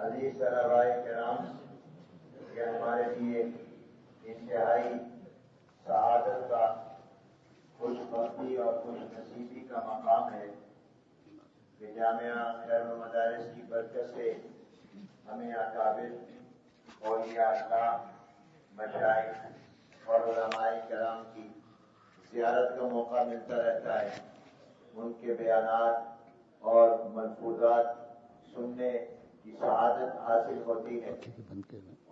عزیز طلباء کرام، یہ ہمارے لیے انتہائی سعادت کا، خوش بختی اور خوش نصیبی کا مقام ہے کہ جامعہ خیر المدارس کی برکت سے ہمیں اکابر اولیاء اللہ، مشائخ اور علماء کرام کی زیارت کا موقع ملتا رہتا ہے۔ ان کے بیانات اور ملفوظات سننے کی سعادت حاصل ہوتی ہے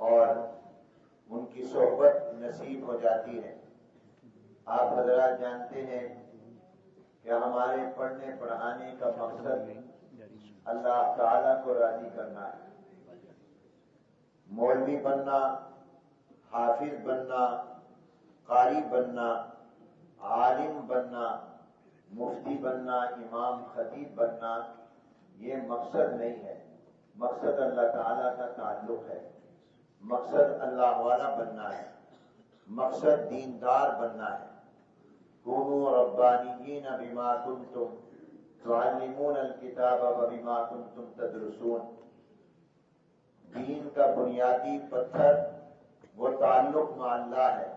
اور ان کی صحبت نصیب ہو جاتی ہے۔ آپ حضرات جانتے ہیں کہ ہمارے پڑھنے پڑھانے کا مقصد اللہ تعالی کو راضی کرنا ہے۔ مولوی بننا، حافظ بننا، قاری بننا، عالم بننا، مفتی بننا، امام خطیب بننا یہ مقصد نہیں ہے۔ مقصد اللہ تعالیٰ کا تعلق ہے، مقصد اللہ والا بننا ہے، مقصد دیندار بننا ہے۔ کونوا ربانیین بما کنتم تعلمون الکتاب وبما کنتم تدرسون۔ دین کا بنیادی پتھر وہ تعلق مع اللہ ہے،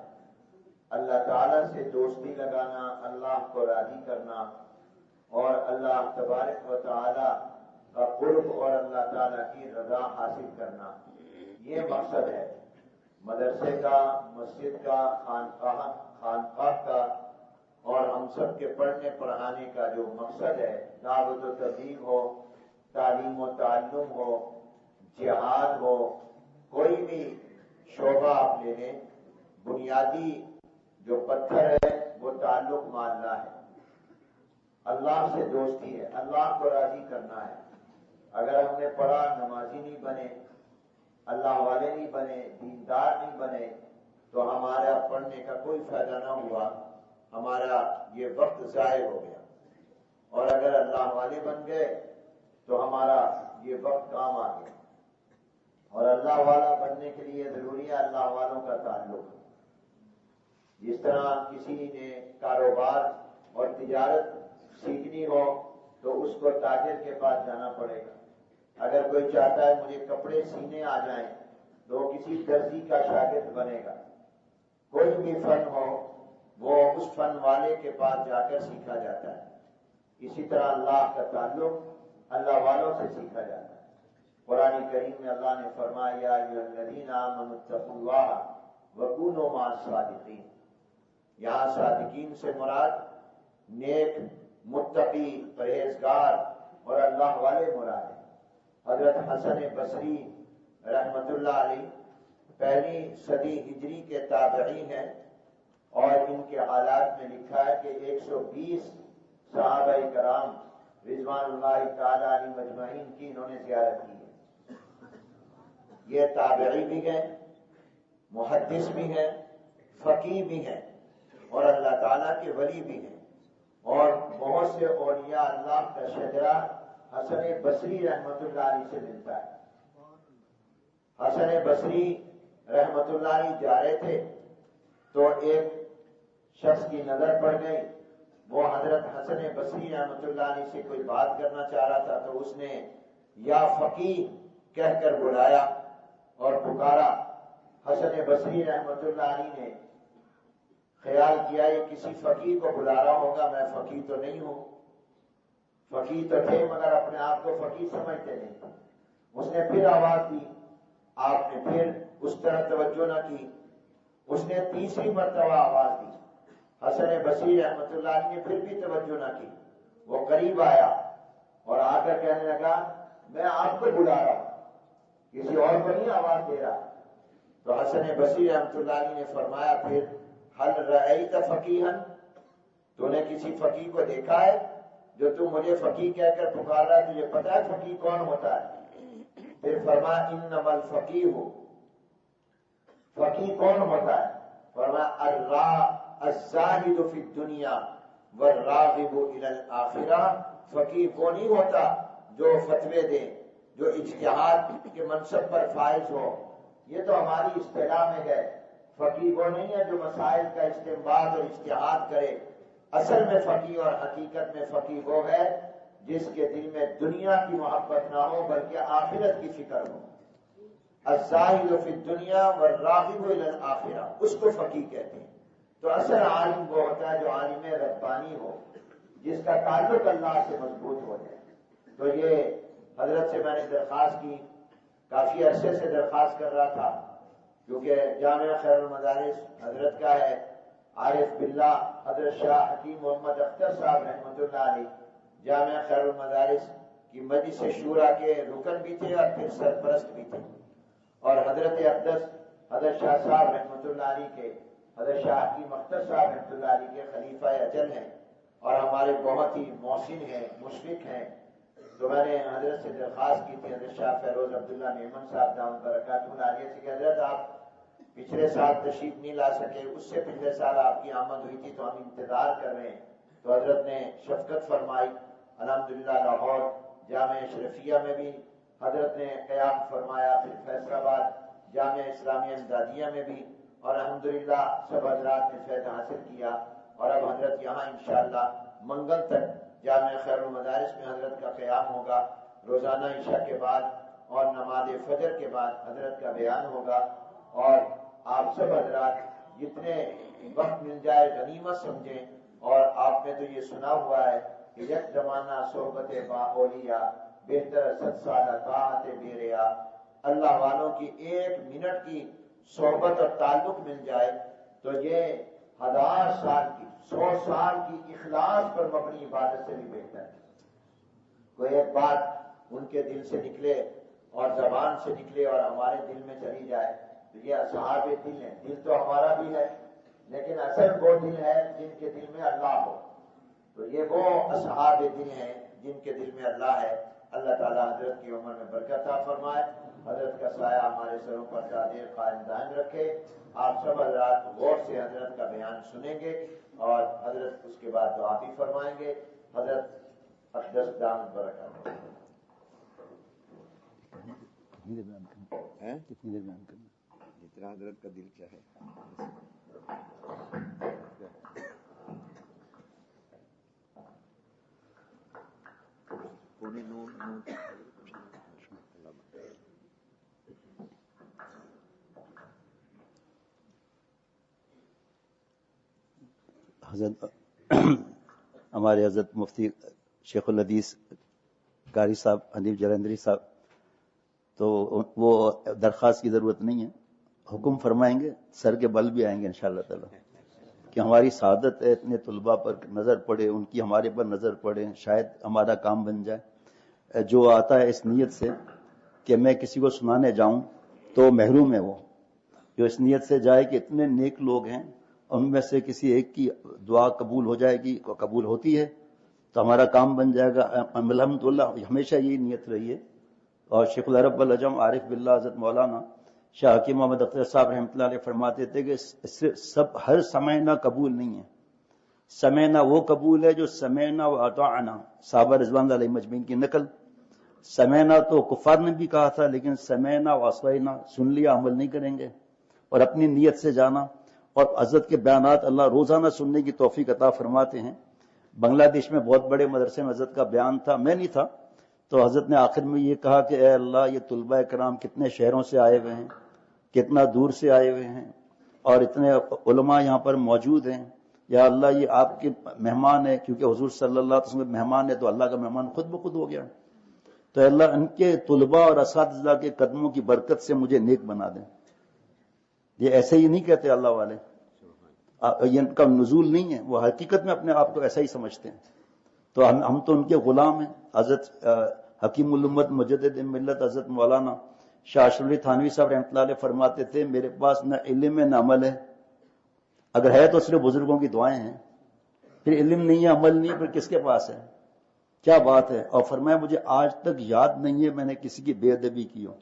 اللہ تعالیٰ سے دوستی لگانا، اللہ کو راضی کرنا اور اللہ تبارک و تعالیٰ کا قرب اور اللہ تعالیٰ کی رضا حاصل کرنا، یہ مقصد ہے۔ مدرسے کا، مسجد کا، خانقاہ کا اور ہم سب کے پڑھنے پڑھانے کا جو مقصد ہے، دعوت و تبلیغ ہو، تعلیم و تعلم ہو، جہاد ہو، کوئی بھی شعبہ آپ لے لیں، بنیادی جو پتھر ہے وہ تعلق مع اللہ ہے، اللہ سے دوستی ہے، اللہ کو راضی کرنا ہے۔ اگر ہم نے پڑھا، نمازی نہیں بنے، اللہ والے نہیں بنے، دیندار نہیں بنے تو ہمارا پڑھنے کا کوئی فائدہ نہ ہوا، ہمارا یہ وقت ضائع ہو گیا۔ اور اگر اللہ والے بن گئے تو ہمارا یہ وقت کام آ گیا۔ اور اللہ والا بننے کے لیے ضروری ہے اللہ والوں کا تعلق۔ جس طرح کسی نے کاروبار اور تجارت سیکھنی ہو تو اس کو تاجر کے پاس جانا پڑے گا۔ اگر کوئی چاہتا ہے مجھے کپڑے سینے آ جائیں تو کسی درزی کا شاگرد بنے گا۔ کوئی بھی فن ہو وہ اس فن والے کے پاس جا کر سیکھا جاتا ہے۔ اسی طرح اللہ کا تعلق اللہ والوں سے سیکھا جاتا ہے۔ قرآن کریم میں اللہ نے فرمایا یا ایھا الذین آمنوا اتقوا اللہ وکونوا مع الصادقین۔ یہاں صادقین سے مراد نیک، متقی، پرہیزگار اور اللہ والے مراد ہیں۔ حضرت حسن بصری رحمت اللہ علیہ پہلی صدی ہجری کے تابعی ہیں اور ان کے حالات میں لکھا ہے کہ 120 صحابہ کرام رضوان اللہ تعالی علیہ مجمعین کی انہوں نے زیارت کی ہے۔ یہ تابعی بھی ہیں، محدث بھی ہیں، فقیہ بھی ہیں اور اللہ تعالیٰ کے ولی بھی ہیں۔ اور بہت سے اولیاء اللہ کا شجرہ حسن بصری رحمت اللہ علیہ سے ملتا ہے۔ حسن بصری رحمت اللہ علیہ جا رہے تھے تو ایک شخص کی نظر پڑ گئی، وہ حضرت حسن بصری رحمت اللہ علیہ سے کوئی بات کرنا چاہ رہا تھا تو اس نے یا فقیہ کہہ کر بلایا اور پکارا۔ حسن بصری رحمت اللہ علیہ نے خیال کیا یہ کسی فقیہ کو بلا رہا ہوگا، میں فقیہ تو نہیں ہوں۔ فقیہ تو تھے مگر اپنے آپ کو فقیہ سمجھتے نہیں۔ اس نے پھر آواز دی، آپ نے پھر اس طرح توجہ نہ کی۔ اس نے تیسری مرتبہ آواز دی، حسن بصری رحمت اللہ علیہ نے پھر بھی توجہ نہ کی۔ وہ قریب آیا اور آ کر کہنے لگا میں آپ کو بلا رہا ہوں، کسی اور کو نہیں آواز دے رہا۔ تو حسن بصری رحمت اللہ علیہ نے فرمایا پھر حل رأیت فقیہا، تو نے کسی فقیہ کو دیکھا ہے جو تم مجھے فقیہ کہہ کر پکار رہا ہے، تجھے پتا ہے فقیہ کون ہوتا ہے؟ پھر فرمایا انما الفقیہ، فقیہ کون ہوتا ہے؟ فرمایا الزاہد فی الدنیا والراغب الی الآخرہ۔ فقیہ وہ نہیں ہوتا جو فتوے دے، جو اجتہاد کے منصب پر فائز ہو، یہ تو ہماری اصطلاح میں ہے۔ فقیہ وہ نہیں ہے جو مسائل کا استنباط اور اجتہاد کرے، اصل میں فقیہ اور حقیقت میں فقیہ وہ ہے جس کے دل میں دنیا کی محبت نہ ہو بلکہ آخرت کی فکر ہو. الزاہد فی الدنیا والراغب الی الآخرہ، اس کو فقیہ کہتے ہیں. تو اصل عالم وہ ہوتا ہے جو عالم ربانی ہو، جس کا تعلق اللہ سے مضبوط ہو جائے. تو یہ حضرت سے میں نے درخواست کی، کافی عرصے سے درخواست کر رہا تھا، کیونکہ جامعہ خیر المدارس حضرت کا ہے. عارف باللہ حضرت شاہ حکیم محمد اختر صاحب رحمۃ اللہ علیہ جامعہ خیر المدارس کی مجلس شورا کے رکن بھی تھے اور پھر سرپرست بھی تھے. اور حضرت اقدس حضرت شاہ صاحب رحمۃ اللہ علیہ کے، حضرت شاہ حکیم اختر صاحب رحمۃ اللہ علیہ کے خلیفہ اجل ہیں اور ہمارے بہت ہی محسن ہیں، مشفق ہیں. تو میں نے حضرت سے درخواست کی تھی، حضرت شاہ فیروز عبداللہ میمن صاحب دامت برکاتہ العالیہ سے، کہ حضرت آپ پچھلے سال تشریف نہیں لا سکے، اس سے پچھلے سال آپ کی آمد ہوئی تھی تو ہم انتظار کر رہے ہیں. تو حضرت نے شفقت فرمائی. الحمدللہ لاہور جامعہ اشرفیہ میں بھی حضرت نے قیام فرمایا، پھر فیصل آباد جامعہ اسلامیہ امدادیہ میں بھی، اور الحمدللہ سب حضرات نے فیض حاصل کیا. اور اب حضرت یہاں انشاءاللہ منگل تک جامعہ خیر المدارس میں حضرت کا قیام ہوگا. روزانہ عشاء کے بعد اور نماز فجر کے بعد حضرت کا بیان ہوگا. اور آپ سب حضرات جتنے وقت مل جائے غنیمت سمجھیں. اور آپ نے تو یہ سنا ہوا ہے کہ یک زمانہ صحبت با اولیاء بہتر 7 سالہ طاعت بے ریا. اللہ والوں کی 1 منٹ کی صحبت اور تعلق مل جائے تو یہ 1000 سال کی 100 سال کی اخلاص پر مبنی عبادت سے بھی بہتر ہے. کوئی ایک بات ان کے دل سے نکلے اور زبان سے نکلے اور ہمارے دل میں چلی جائے تو یہ اصحاب دل ہیں. دل تو ہمارا بھی ہے لیکن اصل وہ دل ہے جن کے دل میں اللہ ہو. تو یہ وہ اصحاب دل ہیں جن کے دل میں اللہ ہے. اللہ تعالیٰ حضرت کی عمر میں برکت عطا فرمائے، حضرت کا سایہ ہمارے سروں پر دیر قائم دائم رکھے. آپ سب حضرات غور سے حضرت کا بیان سنیں گے اور حضرت اس کے بعد دعا بھی فرمائیں گے. حضرت اقدس دامت برکات. کتنی دیر بیان کرنا جتنا حضرت کا دل چاہے. حضرت ہمارے حضرت مفتی شیخ الحدیث قاری صاحب حنیف جلندری صاحب، تو وہ درخواست کی ضرورت نہیں ہے، حکم فرمائیں گے سر کے بل بھی آئیں گے انشاءاللہ تعالی کہ ہماری سعادت ہے اتنے طلباء پر نظر پڑے، ان کی ہمارے پر نظر پڑے، شاید ہمارا کام بن جائے. جو آتا ہے اس نیت سے کہ میں کسی کو سنانے جاؤں تو محروم ہے وہ، جو اس نیت سے جائے کہ اتنے نیک لوگ ہیں ان میں سے کسی ایک کی دعا قبول ہو جائے گی، قبول ہوتی ہے تو ہمارا کام بن جائے گا. الحمدللہ ہمیشہ یہی نیت رہی ہے. اور شیخ العرب العجم عارف باللہ حضرت مولانا شاہ حکیم محمد اختر صاحب رحمۃ اللہ علیہ فرماتے تھے کہ سب ہر سمعنا قبول نہیں ہے. سمعنا وہ قبول ہے جو سمعنا و اطعنا، صحابہ رضوان اللہ علیہ مجمعین کی نقل. سمعنا تو کفار نے بھی کہا تھا، لیکن سمعنا و اطعنا سن لیا عمل نہیں کریں گے. اور اپنی نیت سے جانا، اور حضرت کے بیانات اللہ روزانہ سننے کی توفیق عطا فرماتے ہیں. بنگلہ دیش میں بہت بڑے مدرسے میں حضرت کا بیان تھا، میں نہیں تھا، تو حضرت نے آخر میں یہ کہا کہ اے اللہ یہ طلباء کرام کتنے شہروں سے آئے ہوئے ہیں، کتنا دور سے آئے ہوئے ہیں، اور اتنے علماء یہاں پر موجود ہیں. یا اللہ یہ آپ کے مہمان ہیں، کیونکہ حضور صلی اللہ علیہ وسلم مہمان ہے تو اللہ کا مہمان خود بخود ہو گیا. تو اللہ ان کے طلباء اور اساتذہ کے قدموں کی برکت سے مجھے نیک بنا دیں. یہ ایسے ہی نہیں کہتے اللہ والے، یہ ان کا نزول نہیں ہے، وہ حقیقت میں اپنے آپ کو ایسا ہی سمجھتے ہیں. تو ہم تو ان کے غلام ہیں. حضرت حکیم الامت مجدد ملت حضرت مولانا شاہ اشرف علی تھانوی صاحب رحمۃ اللہ علیہ فرماتے تھے میرے پاس نہ علم ہے نہ عمل ہے، اگر ہے تو صرف بزرگوں کی دعائیں ہیں. پھر علم نہیں ہے عمل نہیں ہے، پھر کس کے پاس ہے؟ کیا بات ہے. اور فرمایا مجھے آج تک یاد نہیں ہے میں نے کسی کی بے ادبی کی ہو،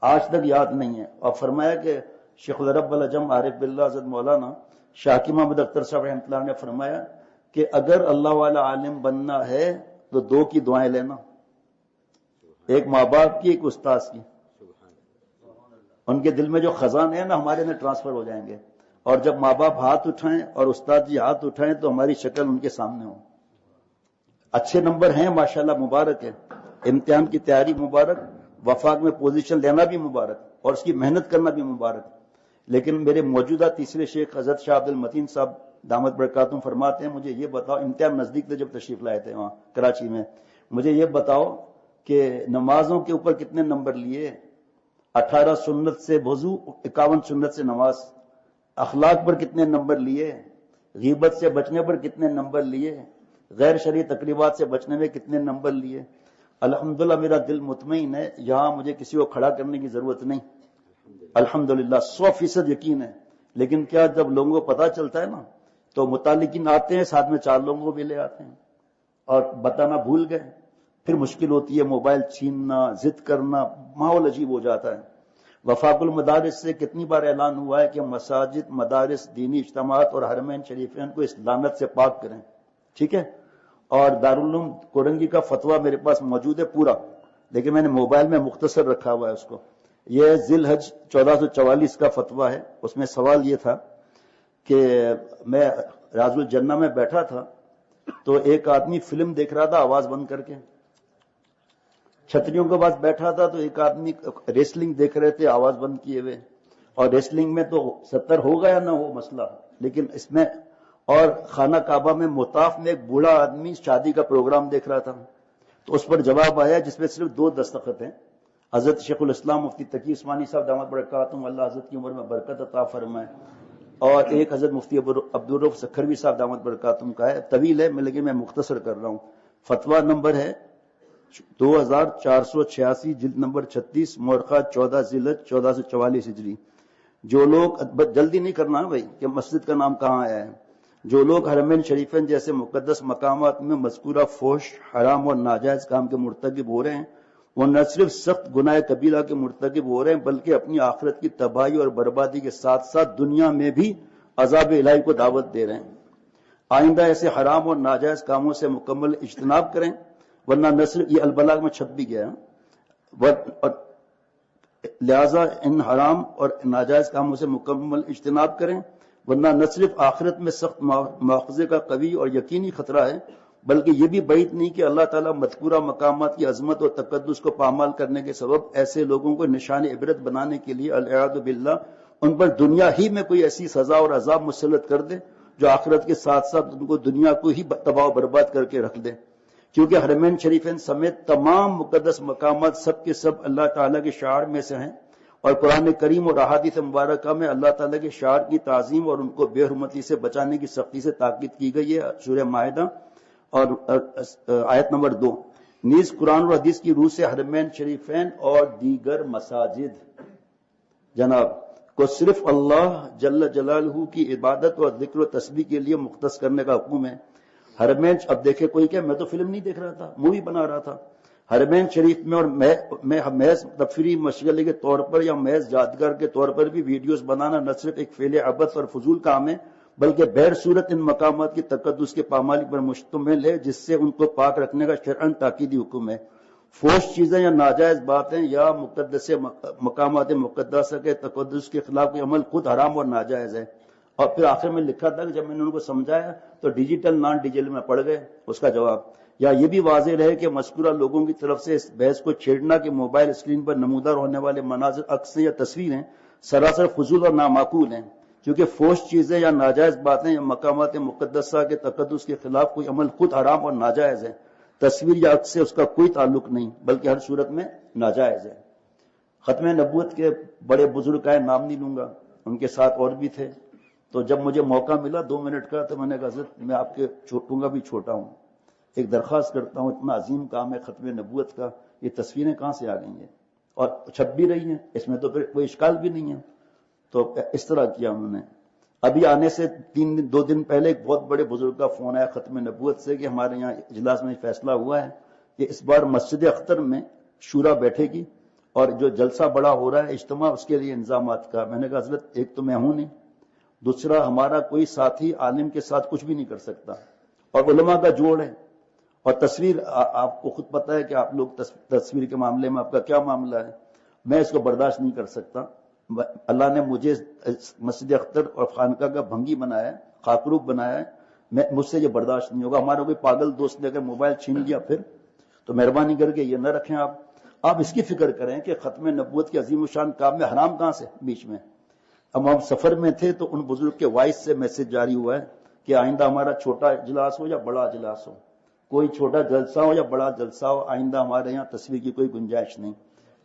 آج تک یاد نہیں ہے. اور فرمایا کہ شیخ العرب العجم عارف باللہ حضرت مولانا شاہ حکیم محمد اختر صاحب رحمۃ اللہ نے فرمایا کہ اگر اللہ والا عالم بننا ہے تو 2 کی دعائیں لینا، ایک ماں باپ کی، ایک استاد کی. ان کے دل میں جو خزانے ہیں نا ہمارے میں ٹرانسفر ہو جائیں گے. اور جب ماں باپ ہاتھ اٹھائیں اور استاد جی ہاتھ اٹھائیں تو ہماری شکل ان کے سامنے ہو. اچھے نمبر ہیں ماشاءاللہ، مبارک ہے، امتحان کی تیاری مبارک، وفاق میں پوزیشن لینا بھی مبارک اور اس کی محنت کرنا بھی مبارک. لیکن میرے موجودہ تیسرے شیخ حضرت شاہ عبد المتین صاحب دامت برکاتہم فرماتے ہیں، مجھے یہ بتاؤ، امتحان نزدیک تھے جب تشریف لائے تھے وہاں کراچی میں، مجھے یہ بتاؤ کہ نمازوں کے اوپر کتنے نمبر لیے؟ 18 سنت سے وضو، 51 سنت سے نماز. اخلاق پر کتنے نمبر لیے؟ غیبت سے بچنے پر کتنے نمبر لیے؟ غیر شرعی تقریبات سے بچنے میں کتنے نمبر لیے؟ الحمدللہ میرا دل مطمئن ہے، یہاں مجھے کسی کو کھڑا کرنے کی ضرورت نہیں، الحمدللہ 100% یقین ہے. لیکن کیا جب لوگوں کو پتا چلتا ہے نا تو متعلقین آتے ہیں، ساتھ میں 4 لوگوں کو بھی لے آتے ہیں اور بتانا بھول گئے، پھر مشکل ہوتی ہے، موبائل چھیننا، ضد کرنا، ماحول عجیب ہو جاتا ہے. وفاق المدارس سے کتنی بار اعلان ہوا ہے کہ مساجد، مدارس، دینی اجتماعات اور حرمین شریفین کو اس لعنت سے پاک کریں، ٹھیک ہے. اور دارالعلوم کورنگی کا فتویٰ میرے پاس موجود ہے پورا، لیکن میں نے موبائل میں مختصر رکھا ہوا ہے اس کو. یہ ذی الحج 1444 کا فتویٰ ہے. اس میں سوال یہ تھا کہ میں راز الجنہ میں بیٹھا تھا تو ایک آدمی فلم دیکھ رہا تھا آواز بند کر کے، چھتریوں کے پاس بیٹھا تھا تو ایک آدمی ریسلنگ دیکھ رہے تھے آواز بند کیے ہوئے. اور ریسلنگ میں تو 70 ہوگا یا نہ ہو مسئلہ، لیکن اس میں اور خانہ کعبہ میں مطاف میں ایک بوڑھا آدمی شادی کا پروگرام دیکھ رہا تھا. تو اس پر جواب آیا جس میں صرف 2 دستخط ہیں، حضرت شیخ الاسلام مفتی تقی عثمانی صاحب دامت برکاتہم، اللہ حضرت کی عمر میں برکت عطا فرمائے، اور ایک حضرت مفتی عبدالرؤف سکھروی صاحب دامت برکاتہم کا ہے. طویل ہے لیکن میں مختصر کر رہا ہوں. فتویٰ نمبر ہے 2486، جلد نمبر 36، مورخہ 14 ذی الحج 1444 ہجری. جو لوگ، جلدی نہیں کرنا بھائی کہ مسجد کا نام کہاں آیا ہے، جو لوگ حرمین شریفین جیسے مقدس مقامات میں مذکورہ فحش، حرام اور ناجائز کام کے مرتکب ہو رہے ہیں، وہ نہ صرف سخت گناہ کبیرہ کے مرتکب ہو رہے ہیں بلکہ اپنی آخرت کی تباہی اور بربادی کے ساتھ ساتھ دنیا میں بھی عذاب الہی کو دعوت دے رہے ہیں. آئندہ ایسے حرام اور ناجائز کاموں سے مکمل اجتناب کریں، ورنہ نہ صرف یہ البلاغ میں چھپ بھی گیا ہے، لہذا ان حرام اور ناجائز کاموں سے مکمل اجتناب کریں، ورنہ نہ صرف آخرت میں سخت مواخذے کا قوی اور یقینی خطرہ ہے بلکہ یہ بھی بعید نہیں کہ اللہ تعالیٰ مذکورہ مقامات کی عظمت اور تقدس کو پامال کرنے کے سبب ایسے لوگوں کو نشان عبرت بنانے کے لیے العیاذ باللہ ان پر دنیا ہی میں کوئی ایسی سزا اور عذاب مسلط کر دے جو آخرت کے ساتھ ساتھ ان کو دنیا کو ہی تباہ و برباد کر کے رکھ دے. کیونکہ حرمین شریفین سمیت تمام مقدس مقامات سب کے سب اللہ تعالیٰ کے شعار میں سے ہیں، اور قرآن کریم اور احادیث مبارکہ میں اللہ تعالیٰ کے شعار کی تعظیم اور ان کو بے حرمتی سے بچانے کی سختی سے تاکید کی گئی ہے. سورہ مائدہ اور آیت نمبر 2. نیز قرآن اور حدیث کی روح سے حرمین شریفین اور دیگر مساجد جناب کو صرف اللہ جل جلالہ کی عبادت اور ذکر و تسبیح کے لیے مختص کرنے کا حکم ہے. حرمین، اب دیکھے کوئی کہ میں تو فلم نہیں دیکھ رہا تھا، مووی بنا رہا تھا. حرمین شریف میں اور میں محض تفریحی مشغلے کے طور پر یا محض یادگار کے طور پر بھی ویڈیوز بنانا نہ صرف ایک فعل عبث اور فضول کام ہے بلکہ بہر صورت ان مقامات کی تقدس کے پامالی پر مشتمل ہے جس سے ان کو پاک رکھنے کا شرعاً تاکیدی حکم ہے. فوش چیزیں یا ناجائز باتیں یا مقدس مقامات مقدسہ کے تقدس کے خلاف کوئی عمل خود حرام اور ناجائز ہے. اور پھر آخر میں لکھا تھا کہ جب میں نے ان کو سمجھایا تو ڈیجیٹل نان ڈیجیٹل میں پڑ گئے. اس کا جواب یا یہ بھی واضح رہے کہ مذکورہ لوگوں کی طرف سے اس بحث کو چھیڑنا کہ موبائل اسکرین پر نمودار ہونے والے مناظر، عکس یا تصویریں سراسر فضول اور نامعقول ہیں، کیونکہ فوش چیزیں یا ناجائز باتیں یا مقامات مقدسہ کے تقدس کے خلاف کوئی عمل خود حرام اور ناجائز ہے. تصویر یا عکس سے اس کا کوئی تعلق نہیں بلکہ ہر صورت میں ناجائز ہے. ختم نبوت کے بڑے بزرگ کا نام نہیں لوں گا، ان کے ساتھ اور بھی تھے. تو جب مجھے موقع ملا 2 منٹ کا تو میں نے کہا حضرت میں آپ کے چھوٹوں کا بھی چھوٹا ہوں، ایک درخواست کرتا ہوں، اتنا عظیم کام ہے ختم نبوت کا، یہ تصویریں کہاں سے آ گئی ہیں اور چھپ بھی رہی ہیں، اس میں تو پھر کوئی اشکال بھی نہیں ہے. تو اس طرح کیا انہوں نے. ابھی آنے سے 2 دن پہلے ایک بہت بڑے بزرگ کا فون آیا ختم نبوت سے کہ ہمارے یہاں اجلاس میں فیصلہ ہوا ہے کہ اس بار مسجد اختر میں شورا بیٹھے گی اور جو جلسہ بڑا ہو رہا ہے اجتماع، اس کے لیے انتظامات کا. میں نے کہا حضرت ایک تو میں ہوں نہیں، دوسرا ہمارا کوئی ساتھی عالم کے ساتھ کچھ بھی نہیں کر سکتا، اور علماء کا جوڑ ہے. اور تصویر آپ کو خود پتہ ہے کہ آپ لوگ تصویر کے معاملے میں آپ کا کیا معاملہ ہے، میں اس کو برداشت نہیں کر سکتا. اللہ نے مجھے مسجد اختر اور خانقاہ کا بھنگی بنایا ہے، خاکروب بنایا ہے، مجھ سے یہ برداشت نہیں ہوگا. ہمارا کوئی پاگل دوست نے اگر موبائل چھین گیا پھر تو مہربانی کر کے یہ نہ رکھیں. آپ اس کی فکر کریں کہ ختم نبوت کے عظیم الشان کام میں حرام کہاں سے بیچ میں. ہم سفر میں تھے تو ان بزرگ کے وائس سے میسج جاری ہوا ہے کہ آئندہ ہمارا چھوٹا اجلاس ہو یا بڑا اجلاس ہو, کوئی چھوٹا جلسہ ہو یا بڑا جلسہ ہو, آئندہ ہمارے یہاں تصویر کی کوئی گنجائش نہیں.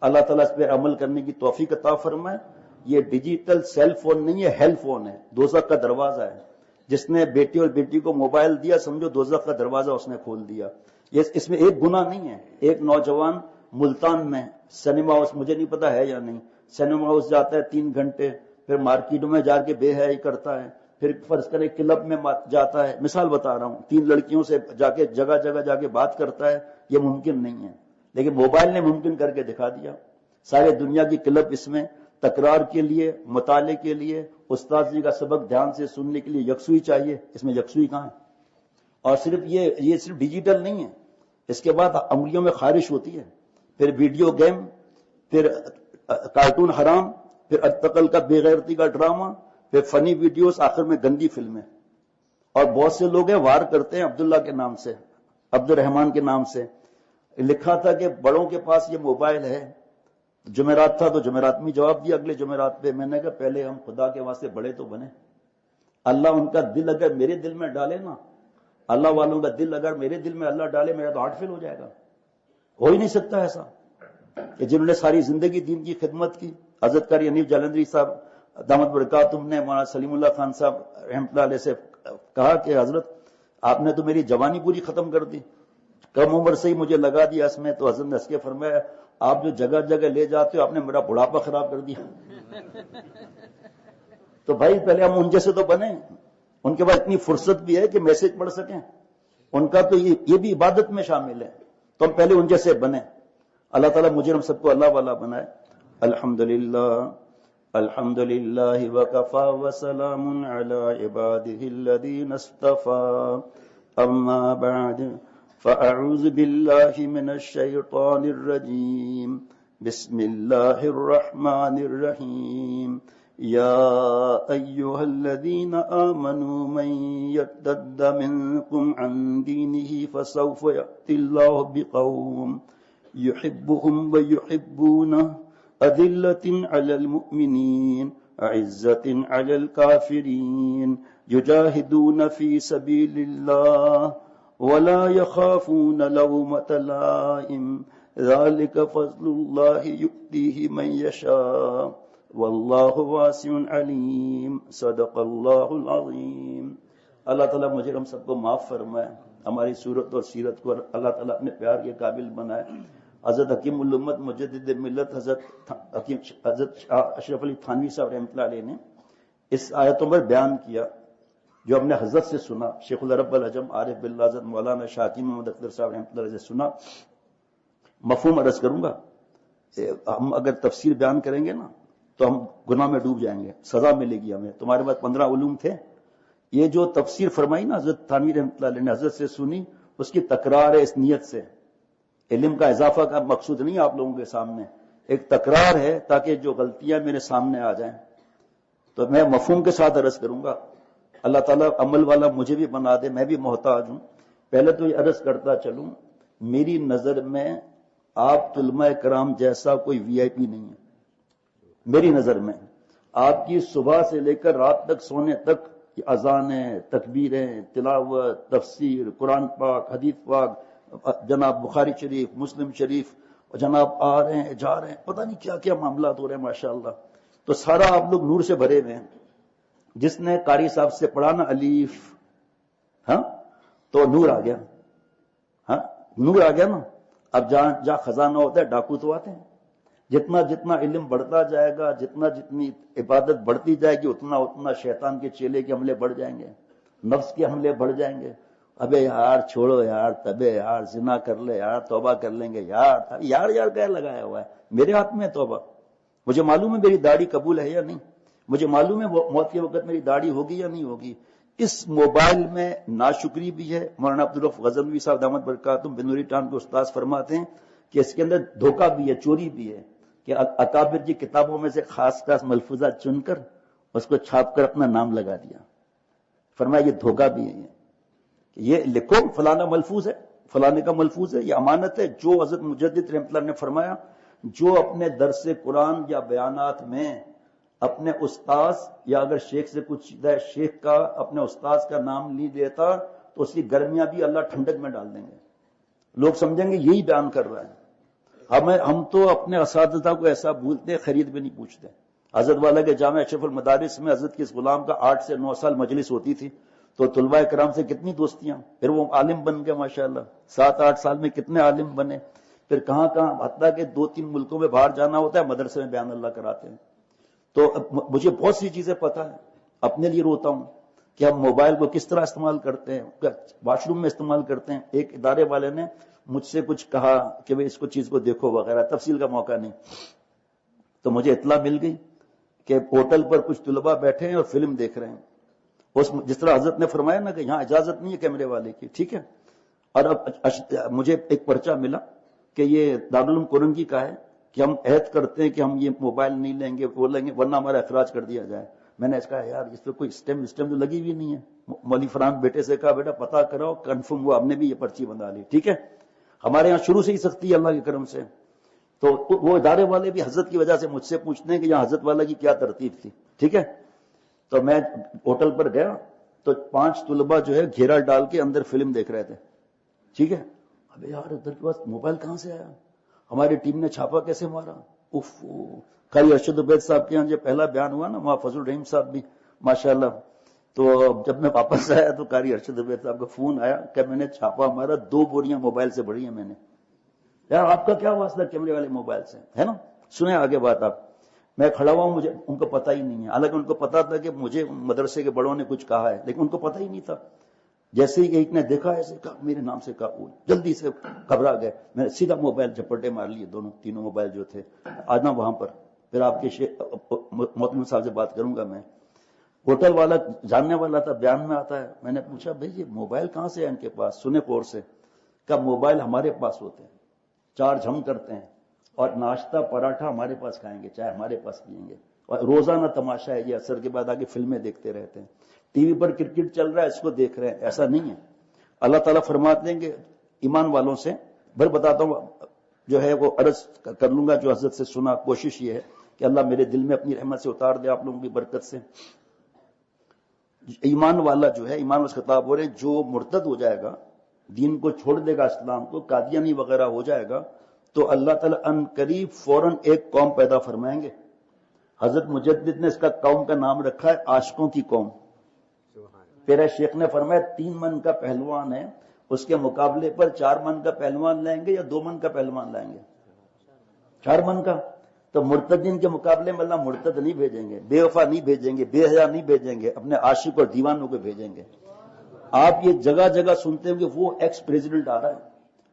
اللہ تعالیٰ اس پہ عمل کرنے کی توفیق عطا فرمائے. یہ ڈیجیٹل سیل فون نہیں ہے, ہیل فون ہے, دوزخ کا دروازہ ہے. جس نے بیٹی اور بیٹی کو موبائل دیا سمجھو دوزخ کا دروازہ اس نے کھول دیا. اس میں ایک گناہ نہیں ہے. ایک نوجوان ملتان میں سنیما ہاؤس, مجھے نہیں پتا ہے یا نہیں, سنیما ہاؤس جاتا ہے 3 گھنٹے, پھر مارکیٹوں میں جا کے بے حیائی کرتا ہے, پھر فرض کرے کلب میں جاتا ہے, مثال بتا رہا ہوں, 3 لڑکیوں سے جا کے جگہ جگہ جا کے بات کرتا ہے. یہ ممکن نہیں ہے, لیکن موبائل نے ممکن کر کے دکھا دیا. سارے دنیا کی کلب اس میں تکرار کے لیے, مطالعے کے لیے, استاد جی کا سبق دھیان سے سننے کے لیے یکسوئی چاہیے. اس میں یکسوئی کہاں ہے؟ اور صرف یہ صرف ڈیجیٹل نہیں ہے, اس کے بعد انگلیوں میں خارش ہوتی ہے, پھر ویڈیو گیم, پھر کارٹون حرام, پھر ارطغرل کا بے غیرتی کا ڈرامہ, پھر فنی ویڈیوز, آخر میں گندی فلمیں. اور بہت سے لوگ ہیں وار کرتے ہیں عبداللہ کے نام سے, عبد الرحمان کے نام سے. لکھا تھا کہ بڑوں کے پاس یہ موبائل ہے. جمعرات تھا تو جمعرات میں جواب دیا, اگلے جمعرات پہ میں نے کہا پہلے ہم خدا کے واسطے بڑے تو بنے. اللہ ان کا دل اگر میرے دل میں ڈالے نا, اللہ والوں کا دل اگر میرے دل میں اللہ ڈالے, میرا تو ہارٹ فیل ہو جائے گا. ہو ہی نہیں سکتا ایسا کہ جنہوں نے ساری زندگی دین کی خدمت کی. حضرت قاری حنیف جالندری صاحب دامت برکاتہم نے مولانا سلیم اللہ خان صاحب رحمۃ اللہ علیہ سے کہا کہ حضرت آپ نے تو میری جوانی پوری ختم کر دی, کم عمر سے ہی مجھے لگا دیا اس میں. تو حضرت نے اس کے فرمایا آپ جو جگہ جگہ لے جاتے ہو آپ نے میرا بڑھاپا خراب کر دیا. تو بھائی پہلے ہم ان جیسے تو بنے, ان کے بعد اتنی فرصت بھی ہے کہ میسج پڑھ سکیں, ان کا تو یہ بھی عبادت میں شامل ہے. تو ہم پہلے ان جیسے بنے. اللہ تعالیٰ مجھے ہم سب کو اللہ والا بنائے. الحمدللہ الحمدللہ وکفا وسلام علی عبادہ الذین اصطفى. اما بعد فاعوذ باللہ من الشیطان الرجیم. بسم اللہ الرحمن الرحیم. یا ایہا الذین آمنوا من یرتد منکم عن دینہ فسوف یأتی اللہ بقوم يحبهم ويحبونه أذلة على المؤمنين أعزة على الكافرين يجاهدون في سبيل الله ولا يخافون لومة لائم ذلك فضل الله يؤتيه من يشاء والله واسع عليم. صدق الله العظيم. اللہ تعالیٰ مجھے ہم سب کو معاف فرمائے, ہماری صورت اور سیرت کو اللہ تعالیٰ اپنے پیار کے قابل بنائے. حضرت حکیم الامت مجدد ملت حضرت اشرف علی تھانوی صاحب رحمۃ اللہ علیہ نے اس آیتوں پر بیان کیا جو ہم نے حضرت سے سنا. شیخ العرب العجم عارف باللہ حضرت مولانا شاہ حکیم محمد اختر صاحب رحمۃ اللہ علیہ سے سنا. مفہوم عرض کروں گا, ہم اگر تفسیر بیان کریں گے نا تو ہم گناہ میں ڈوب جائیں گے, سزا ملے گی ہمیں. تمہارے پاس 15 علوم تھے, یہ جو تفسیر فرمائی نا حضرت تھانوی رحمۃ اللہ علیہ نے حضرت سے سنی, اس کی تکرار ہے اس نیت سے. علم کا اضافہ کا مقصود نہیں آپ لوگوں کے سامنے, ایک تکرار ہے تاکہ جو غلطیاں میرے سامنے آ جائیں. تو میں مفہوم کے ساتھ عرض کروں گا. اللہ تعالیٰ عمل والا مجھے بھی بنا دے, میں بھی محتاج ہوں. پہلے تو یہ عرض کرتا چلوں, میری نظر میں آپ علماء کرام جیسا کوئی وی آئی پی نہیں ہے. میری نظر میں آپ کی صبح سے لے کر رات تک سونے تک اذانیں, تکبیریں, تلاوت, تفسیر, قرآن پاک, حدیث پاک, جناب بخاری شریف, مسلم شریف, جناب آ رہے ہیں جا رہے ہیں, پتہ نہیں کیا کیا معاملات ہو رہے ہیں ماشاءاللہ. تو سارا آپ لوگ نور سے بھرے ہوئے ہیں. جس نے قاری صاحب سے پڑھا نا الف, ہاں تو نور آ گیا, ہاں نور آ گیا نا. اب جہاں خزانہ ہوتا ہے ڈاکو تو آتے ہیں. جتنا جتنا علم بڑھتا جائے گا, جتنی عبادت بڑھتی جائے گی, اتنا شیطان کے چیلے کے حملے بڑھ جائیں گے, نفس کے حملے بڑھ جائیں گے. ابے یار چھوڑو یار, تبے یار زنا کر لے یار, توبہ کر لیں گے یار. یار یار کیا لگایا ہوا ہے, میرے ہاتھ میں توبہ. مجھے معلوم ہے میری داڑھی قبول ہے یا نہیں, مجھے معلوم ہے موت کے وقت میری داڑھی ہوگی یا نہیں ہوگی. اس موبائل میں ناشکری بھی ہے. مولانا عبدالرؤف غزنوی صاحب دامت برکاتہم بنوری ٹان کے استاذ فرماتے ہیں کہ اس کے اندر دھوکہ بھی ہے, چوری بھی ہے, کہ اکابر کی کتابوں میں سے خاص خاص ملفوظات چن کر اس کو چھاپ کر اپنا نام لگا دیا. فرمایا یہ دھوکہ بھی ہے. یہ لکھو فلانا ملفوظ ہے، فلانے کا ملفوظ ہے، یہ امانت ہے. جو حضرت مجدد رحمۃ اللہ نے فرمایا، جو اپنے درس قرآن یا بیانات میں اپنے استاذ یا اگر شیخ سے کچھ شیخ کا اپنے استاذ کا نام نہیں لیتا تو اس کی گرمیاں بھی اللہ ٹھنڈک میں ڈال دیں گے. لوگ سمجھیں گے یہی بیان کر رہا ہے. ہم تو اپنے اساتذہ کو ایسا بھولتے، خرید بھی نہیں پوچھتے. حضرت والا کے جامع اشرف المدارس میں حضرت کے اس غلام کا 8 سے 9 سال مجلس ہوتی تھی، تو طلباء کرام سے کتنی دوستیاں، پھر وہ عالم بن گئے ماشاءاللہ. 7-8 سال میں کتنے عالم بنے، پھر کہاں کہاں، حتیٰ کہ 2-3 ملکوں میں باہر جانا ہوتا ہے مدرسے میں بیان اللہ کراتے ہیں. تو مجھے بہت سی چیزیں پتہ ہیں. اپنے لیے روتا ہوں کہ ہم موبائل کو کس طرح استعمال کرتے ہیں، واش روم میں استعمال کرتے ہیں. ایک ادارے والے نے مجھ سے کچھ کہا کہ بھئی اس کو چیز کو دیکھو وغیرہ، تفصیل کا موقع نہیں. تو مجھے اطلاع مل گئی کہ ہوٹل پر کچھ طلباء بیٹھے ہیں اور فلم دیکھ رہے ہیں. جس طرح حضرت نے فرمایا نا کہ یہاں اجازت نہیں ہے کیمرے والے کی، ٹھیک ہے. اور اب مجھے ایک پرچہ ملا کہ یہ دارالعلوم کورنگی کا ہے کہ ہم عہد کرتے ہیں کہ ہم یہ موبائل نہیں لیں گے، وہ لیں گے ورنہ ہمارا اخراج کر دیا جائے. میں نے اس کہا یار اس پہ کوئی اسٹیم تو لگی ہوئی نہیں ہے. مولوی فرحان بیٹے سے کہا بیٹا پتا کراؤ، کنفرم ہوا، ہم نے بھی یہ پرچی بنا لی. ٹھیک ہے، ہمارے یہاں شروع سے ہی سختی ہے اللہ کے کرم سے. تو وہ ادارے والے بھی حضرت کی وجہ سے مجھ سے پوچھتے ہیں کہ یہاں حضرت والا کی کیا ترتیب تھی. ٹھیک ہے، تو میں ہوٹل پر گیا تو 5 طلباء جو ہے گھیرا ڈال کے اندر فلم دیکھ رہے تھے. ٹھیک ہے، ابے یار ادھر کے پاس موبائل کہاں سے آیا، ہماری ٹیم نے چھاپا کیسے مارا. اف، قاری ارشد عبید صاحب کے یہاں جو پہلا بیان ہوا نا، وہاں فضل الرحیم صاحب بھی ماشاءاللہ. تو جب میں واپس آیا تو قاری ارشد عبید صاحب کا فون آیا کہ میں نے چھاپا مارا، 2 بوریاں موبائل سے بڑی ہیں میں نے. یار آپ کا کیا واسطہ کیمرے والے موبائل سے، ہے نا. سنیں آگے بات آپ. میں کھڑا ہوا ہوں، مجھے ان کو پتہ ہی نہیں ہے، حالانکہ ان کو پتا تھا کہ مجھے مدرسے کے بڑوں نے کچھ کہا ہے، لیکن ان کو پتہ ہی نہیں تھا. جیسے ہی ایک نے دیکھا ایسے کہا میرے نام سے کہا، جلدی سے گھبرا گئے. میں نے سیدھا موبائل جھپٹے مار لیے، تینوں موبائل جو تھے. آنا وہاں پر پھر آپ کے محترم صاحب سے بات کروں گا. میں ہوٹل والا جاننے والا تھا، بیان میں آتا ہے. میں نے پوچھا بھائی یہ موبائل کہاں سے ہے ان کے پاس، سنے کور سے. کہا موبائل ہمارے پاس ہوتے ہیں، چارج ہم کرتے ہیں اور ناشتہ پراٹھا ہمارے پاس کھائیں گے، چائے ہمارے پاس پیئیں گے، اور روزانہ تماشا ہے یہ، اثر کے بعد آگے فلمیں دیکھتے رہتے ہیں. ٹی وی پر کرکٹ چل رہا ہے اس کو دیکھ رہے ہیں، ایسا نہیں ہے. اللہ تعالیٰ فرماتے ہیں کہ ایمان والوں سے بھر بتاتا ہوں، جو ہے وہ عرض کر لوں گا جو حضرت سے سنا. کوشش یہ ہے کہ اللہ میرے دل میں اپنی رحمت سے اتار دے آپ لوگوں کی برکت سے. ایمان والا جو ہے، ایمان اس خطاب ہو رہے ہیں، جو مرتد ہو جائے گا، دین کو چھوڑ دے گا، اسلام کو، قادیانی وغیرہ ہو جائے گا، تو اللہ تعالیٰ ان قریب فوراً ایک قوم پیدا فرمائیں گے. حضرت مجدد نے اس کا قوم کا نام رکھا ہے عاشقوں کی قوم. میرے شیخ نے فرمایا 3 من کا پہلوان ہے، اس کے مقابلے پر 4 من کا پہلوان لائیں گے یا 2 من کا پہلوان لائیں گے؟ 4 من کا. تو مرتدین کے مقابلے میں اللہ مرتد نہیں بھیجیں گے، بے وفا نہیں بھیجیں گے، بے حیا نہیں بھیجیں گے، اپنے عاشق اور دیوانوں کو بھیجیں گے. آپ یہ جگہ جگہ سنتے ہیں کہ وہ ایکس پریزیڈنٹ آ رہا ہے،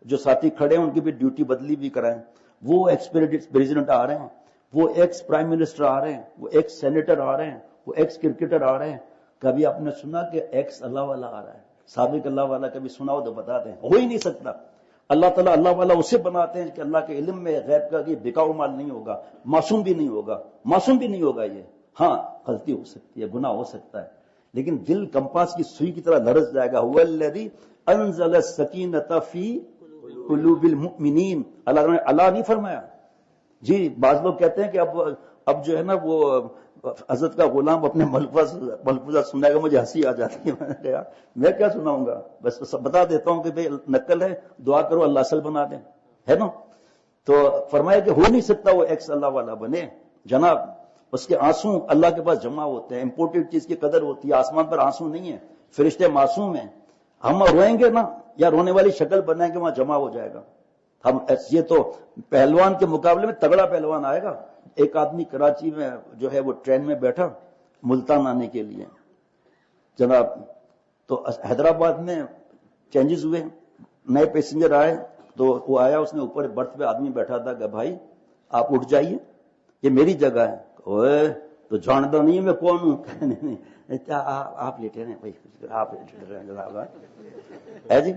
جو ساتھی کھڑے ہیں ان کی بھی ڈیوٹی بدلی بھی کرائیں. وہ ایکس پریزیڈنٹ آ رہے ہیں، وہ ایکس پرائم منسٹر آ رہے ہیں، وہ ایکس سینیٹر آ رہے ہیں، وہ ایکس کرکٹر آ رہے ہیں. کبھی آپ نے سنا کہ ایکس اللہ والا آ رہا ہے؟ سابق اللہ والا کبھی سنا ہو تو بتا دیں. ہو ہی نہیں سکتا. اللہ تعالیٰ اللہ والا اسے بناتے ہیں کہ اللہ کے علم میں غیب کا یہ بکاؤ مال نہیں ہوگا، معصوم بھی نہیں ہوگا، معصوم بھی نہیں ہوگا. یہ ہاں غلطی ہو سکتی ہے، گناہ ہو سکتا ہے، لیکن دل کمپاس کی سوئی کی طرح لرز جائے گا. هو الذی انزل السکینۃ فی قلوب المؤمنین. اللہ نے اللہ نہیں فرمایا. جی بعض لوگ کہتے ہیں کہ اب جو ہے نا وہ حضرت کا غلام اپنے ملفوظہ سنائے گا، مجھے ہنسی آ جاتی ہے. میں نے کہا میں کیا سناؤں گا، بس بتا دیتا ہوں کہ بھئی نقل ہے، دعا کرو اللہ اصل بنا دیں، ہے نا. تو فرمایا کہ ہو نہیں سکتا وہ ایکس اللہ والا بنے جناب. اس کے آنسو اللہ کے پاس جمع ہوتے ہیں، امپورٹڈ چیز کی قدر ہوتی ہے. آسمان پر آنسو نہیں ہے، فرشتے معصوم ہیں. ہم روئیں گے نا یا رونے والی شکل بنائیں گے، وہاں جمع ہو جائے گا. ہم یہ تو پہلوان کے مقابلے میں تگڑا پہلوان آئے گا. ایک آدمی کراچی میں جو ہے وہ ٹرین میں بیٹھا ملتان آنے کے لیے جناب، تو حیدرآباد میں چینجز ہوئے، نئے پیسنجر آئے، تو وہ آیا، اس نے اوپر برتھ پہ آدمی بیٹھا تھا کہ بھائی آپ اٹھ جائیے، یہ میری جگہ ہے. اوے تو جانتا نہیں میں کون ہوں. نہیں آپ لیٹے رہے بھائی، آپ ہے جی.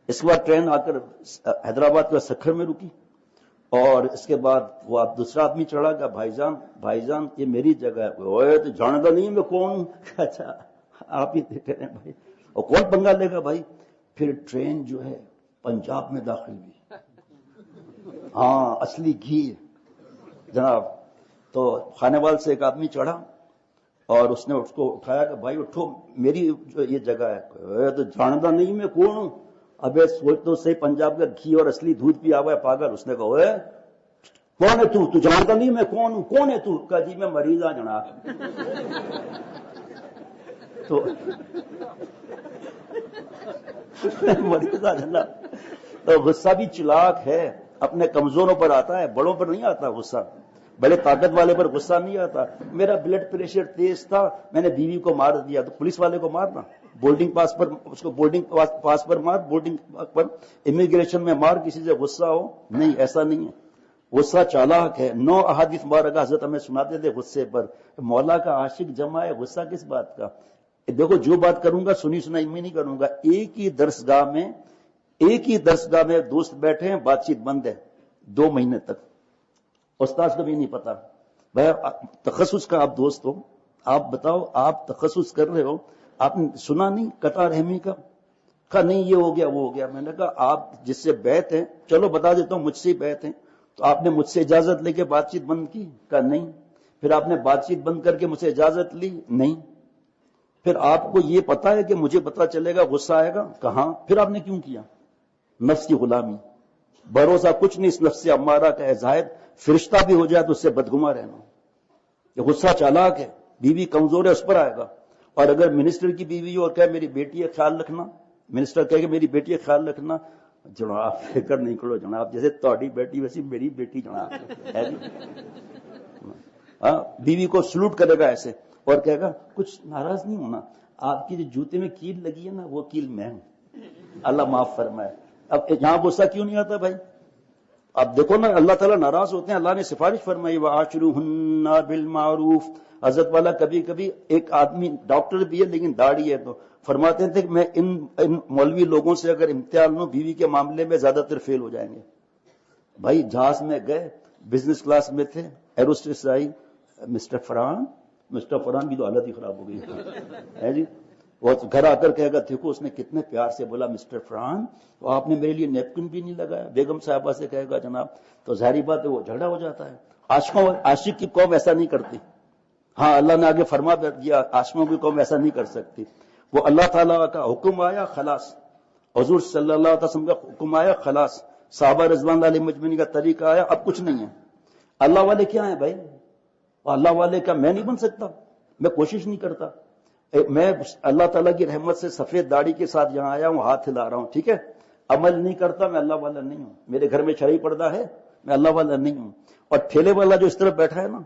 اس کے بعد ٹرین آ کر حیدرآباد کا سکھر میں رکی، اور اس کے بعد وہ دوسرا آدمی چڑھا گیا، بھائی جان یہ میری جگہ ہے. اوے تو جانتا نہیں میں کون ہوں. اچھا آپ ہی لیٹے رہے بھائی. اور کون پنگا لے گا بھائی؟ پھر ٹرین جو ہے پنجاب میں داخل ہوئی، ہاں اصلی گھی جناب. تو خانے وال سے ایک آدمی چڑھا اور اس نے اس کو اٹھایا کہ بھائی اٹھو، میری جو یہ جگہ ہے. تو جانتا نہیں میں کون ہوں. ابے سوچ تو صحیح، پنجاب کا گھی اور اصلی دودھ پیا ہوا ہے پاگل. اس نے کہا کون ہے تو جانتا نہیں میں کون ہوں؟ کون ہے تو؟ کہا جی میں مریض ہوں جناب. تو مریض ہوں جناب. تو غصہ بھی چلاک ہے، اپنے کمزوروں پر آتا ہے، بڑوں پر نہیں آتا غصہ. بڑے طاقت والے پر غصہ نہیں آتا. میرا بلڈ پریشر تیز تھا، میں نے بیوی کو مار دیا. تو پولیس والے کو مارنا، بورڈنگ پاس پر اس کو بورڈنگ پاس پر مار، بورڈنگ پر امیگریشن میں مار. کسی سے غصہ ہو نہیں، ایسا نہیں ہے. غصہ چالاک ہے. 9 احادیث مبارکہ حضرت ہمیں سناتے تھے غصے پر. مولا کا عاشق جمع ہے، غصہ کس بات کا؟ دیکھو جو بات کروں گا سنی سنائی میں نہیں کروں گا. ایک ہی درسگاہ میں دوست بیٹھے ہیں، بات چیت بند ہے 2 مہینے تک. استاد کو بھی نہیں پتا. بھائی تخصص کا آپ دوست ہو، آپ بتاؤ آپ تخصص کر رہے ہو، آپ نے سنا نہیں قطع رحمی کا؟ کہا نہیں یہ ہو گیا وہ ہو گیا. میں نے کہا آپ جس سے بیعت ہیں، چلو بتا دیتا ہوں مجھ سے ہی بیعت ہیں، تو آپ نے مجھ سے اجازت لے کے بات چیت بند کی؟ کہا نہیں. پھر آپ نے بات چیت بند کر کے مجھ سے اجازت لی؟ نہیں. پھر آپ کو یہ پتا ہے کہ مجھے پتا چلے گا غصہ آئے گا؟ کہاں. پھر آپ نے کیوں کیا؟ نفس کی غلامی. بھروسہ کچھ نہیں اس نفس سے امارہ کا ہے. زاہد فرشتہ بھی ہو جائے تو اس سے بدگما رہنا. یہ غصہ چالاک ہے. بیوی کمزور ہے اس پر آئے گا. اور اگر منسٹر کی بیوی ہو اور کہے میری بیٹی کا خیال رکھنا، منسٹر کہے کہ میری بیٹی کا خیال رکھنا، جناب فکر نہیں کرو جناب، جیسے تہاڈی بیٹی ویسی میری بیٹی جناب ہے. ہاں بیوی کو سلوٹ کرے گا ایسے اور کہے گا کچھ ناراض نہیں ہونا، آپ کی جو جوتے میں کیل لگی ہے نا وہ کیل میں ہوں، اللہ معاف فرمائے. اب یہاں غصہ کیوں نہیں آتا بھائی؟ اب دیکھو نا اللہ تعالیٰ ناراض ہوتے ہیں. اللہ نے سفارش فرمائی وَعَاشِرُوهُنَّ بِالْمَعْرُوفِ. حضرت والا کبھی کبھی ایک آدمی ڈاکٹر بھی ہے لیکن داڑھی ہے، تو فرماتے تھے کہ میں ان مولوی لوگوں سے اگر امتحان لوں بیوی کے معاملے میں زیادہ تر فیل ہو جائیں گے. بھائی جہاز میں گئے، بزنس کلاس میں تھے، ایروسٹس آئی، مسٹر فرحان کی تو حالت ہی خراب ہو گئی ہے جی. وہ گھر آ کر کہے گا دیکھو اس نے کتنے پیار سے بولا مسٹر فرحان، تو آپ نے میرے لیے نیپکن بھی نہیں لگایا. بیگم صاحبہ سے کہے گا جناب، تو ظاہری بات ہے وہ جھگڑا ہو جاتا ہے. عاشق کی قوم ایسا نہیں کرتی. ہاں اللہ نے آگے فرما دیا عاشقوں کی قوم ایسا نہیں کر سکتی. وہ اللہ تعالیٰ کا حکم آیا خلاص، حضور صلی اللہ علیہ وسلم کا حکم آیا خلاص، صحابہ رضوان اللہ علیہ مجمعین کا طریقہ آیا، اب کچھ نہیں ہے. اللہ والے کیا ہیں بھائی؟ اللہ والے کا میں نہیں بن سکتا، میں کوشش نہیں کرتا. میں اللہ تعالیٰ کی رحمت سے سفید داڑھی کے ساتھ یہاں آیا ہوں، ہاتھ ہلا رہا ہوں، ٹھیک ہے. عمل نہیں کرتا، میں اللہ والا نہیں ہوں. میرے گھر میں شرعی پردہ ہے، میں اللہ والا نہیں ہوں. اور ٹھیلے والا جو اس طرف بیٹھا ہے نا،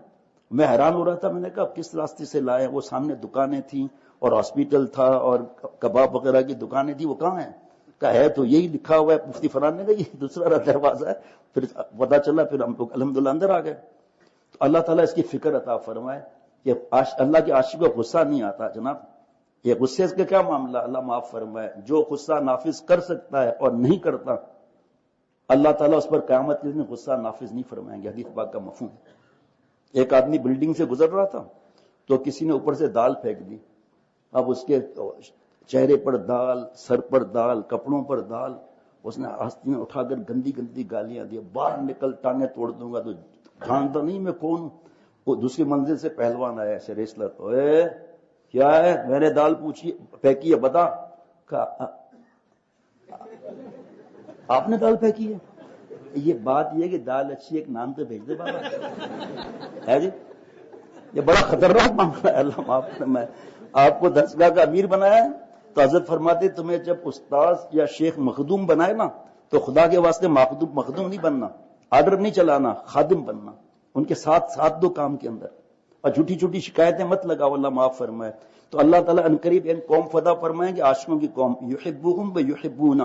میں حیران ہو رہا تھا. میں نے کہا کس راستے سے لائے؟ وہ سامنے دکانیں تھیں اور ہاسپٹل تھا اور کباب وغیرہ کی دکانیں تھی، وہ کہاں ہیں؟ کہا ہے تو یہی لکھا ہوا ہے. مفتی فرحان نے کہا یہ دوسرا دروازہ ہے. پھر پتا چلا، پھر ہم لوگ الحمدللہ اندر آ گئے. تو اللہ تعالیٰ اس کی فکر عطا فرمائے کہ اللہ کے عاشق کو غصہ نہیں آتا جناب. یہ غصے کا کیا معاملہ؟ اللہ معاف فرمائے. جو غصہ نافذ کر سکتا ہے اور نہیں کرتا، اللہ تعالیٰ اس پر قیامت کے دن غصہ نافذ نہیں فرمائیں گے. حدیث پاک کا مفہوم. ایک آدمی بلڈنگ سے گزر رہا تھا تو کسی نے اوپر سے دال پھینک دی. اب اس کے چہرے پر دال، سر پر دال، کپڑوں پر دال. اس نے آستین اٹھا کر گندی گندی گالیاں دی. باہر نکل، ٹانگیں توڑ دوں گا. تو جانتا نہیں میں کون ہوں. وہ دوسری منزل سے پہلوان آیا ایسے ریسلر، کیا ہے؟ میں نے دال پوچھی پھینکی ہے بتا. آپ نے دال پھینکی ہے؟ یہ بات یہ کہ دال اچھی ایک نام تو بھیج دے بابا ہے جی. یہ بڑا خطرناک معاملہ ہے. اللہ معاف فرمائے. آپ کو درسگاہ کا امیر بنایا ہے تو حضرت فرماتے تمہیں جب استاذ یا شیخ مخدوم بنائے نا تو خدا کے واسطے مخدوم نہیں بننا، آرڈر نہیں چلانا، خادم بننا. ان کے ساتھ دو کام کے اندر، اور جھوٹی چھوٹی شکایتیں مت لگاؤ. اللہ معاف فرمائے. تو اللہ تعالیٰ عنقریب ان قوم فدا فرمائیں گے، عاشقوں کی قوم. یحبوہم و یحبونہ.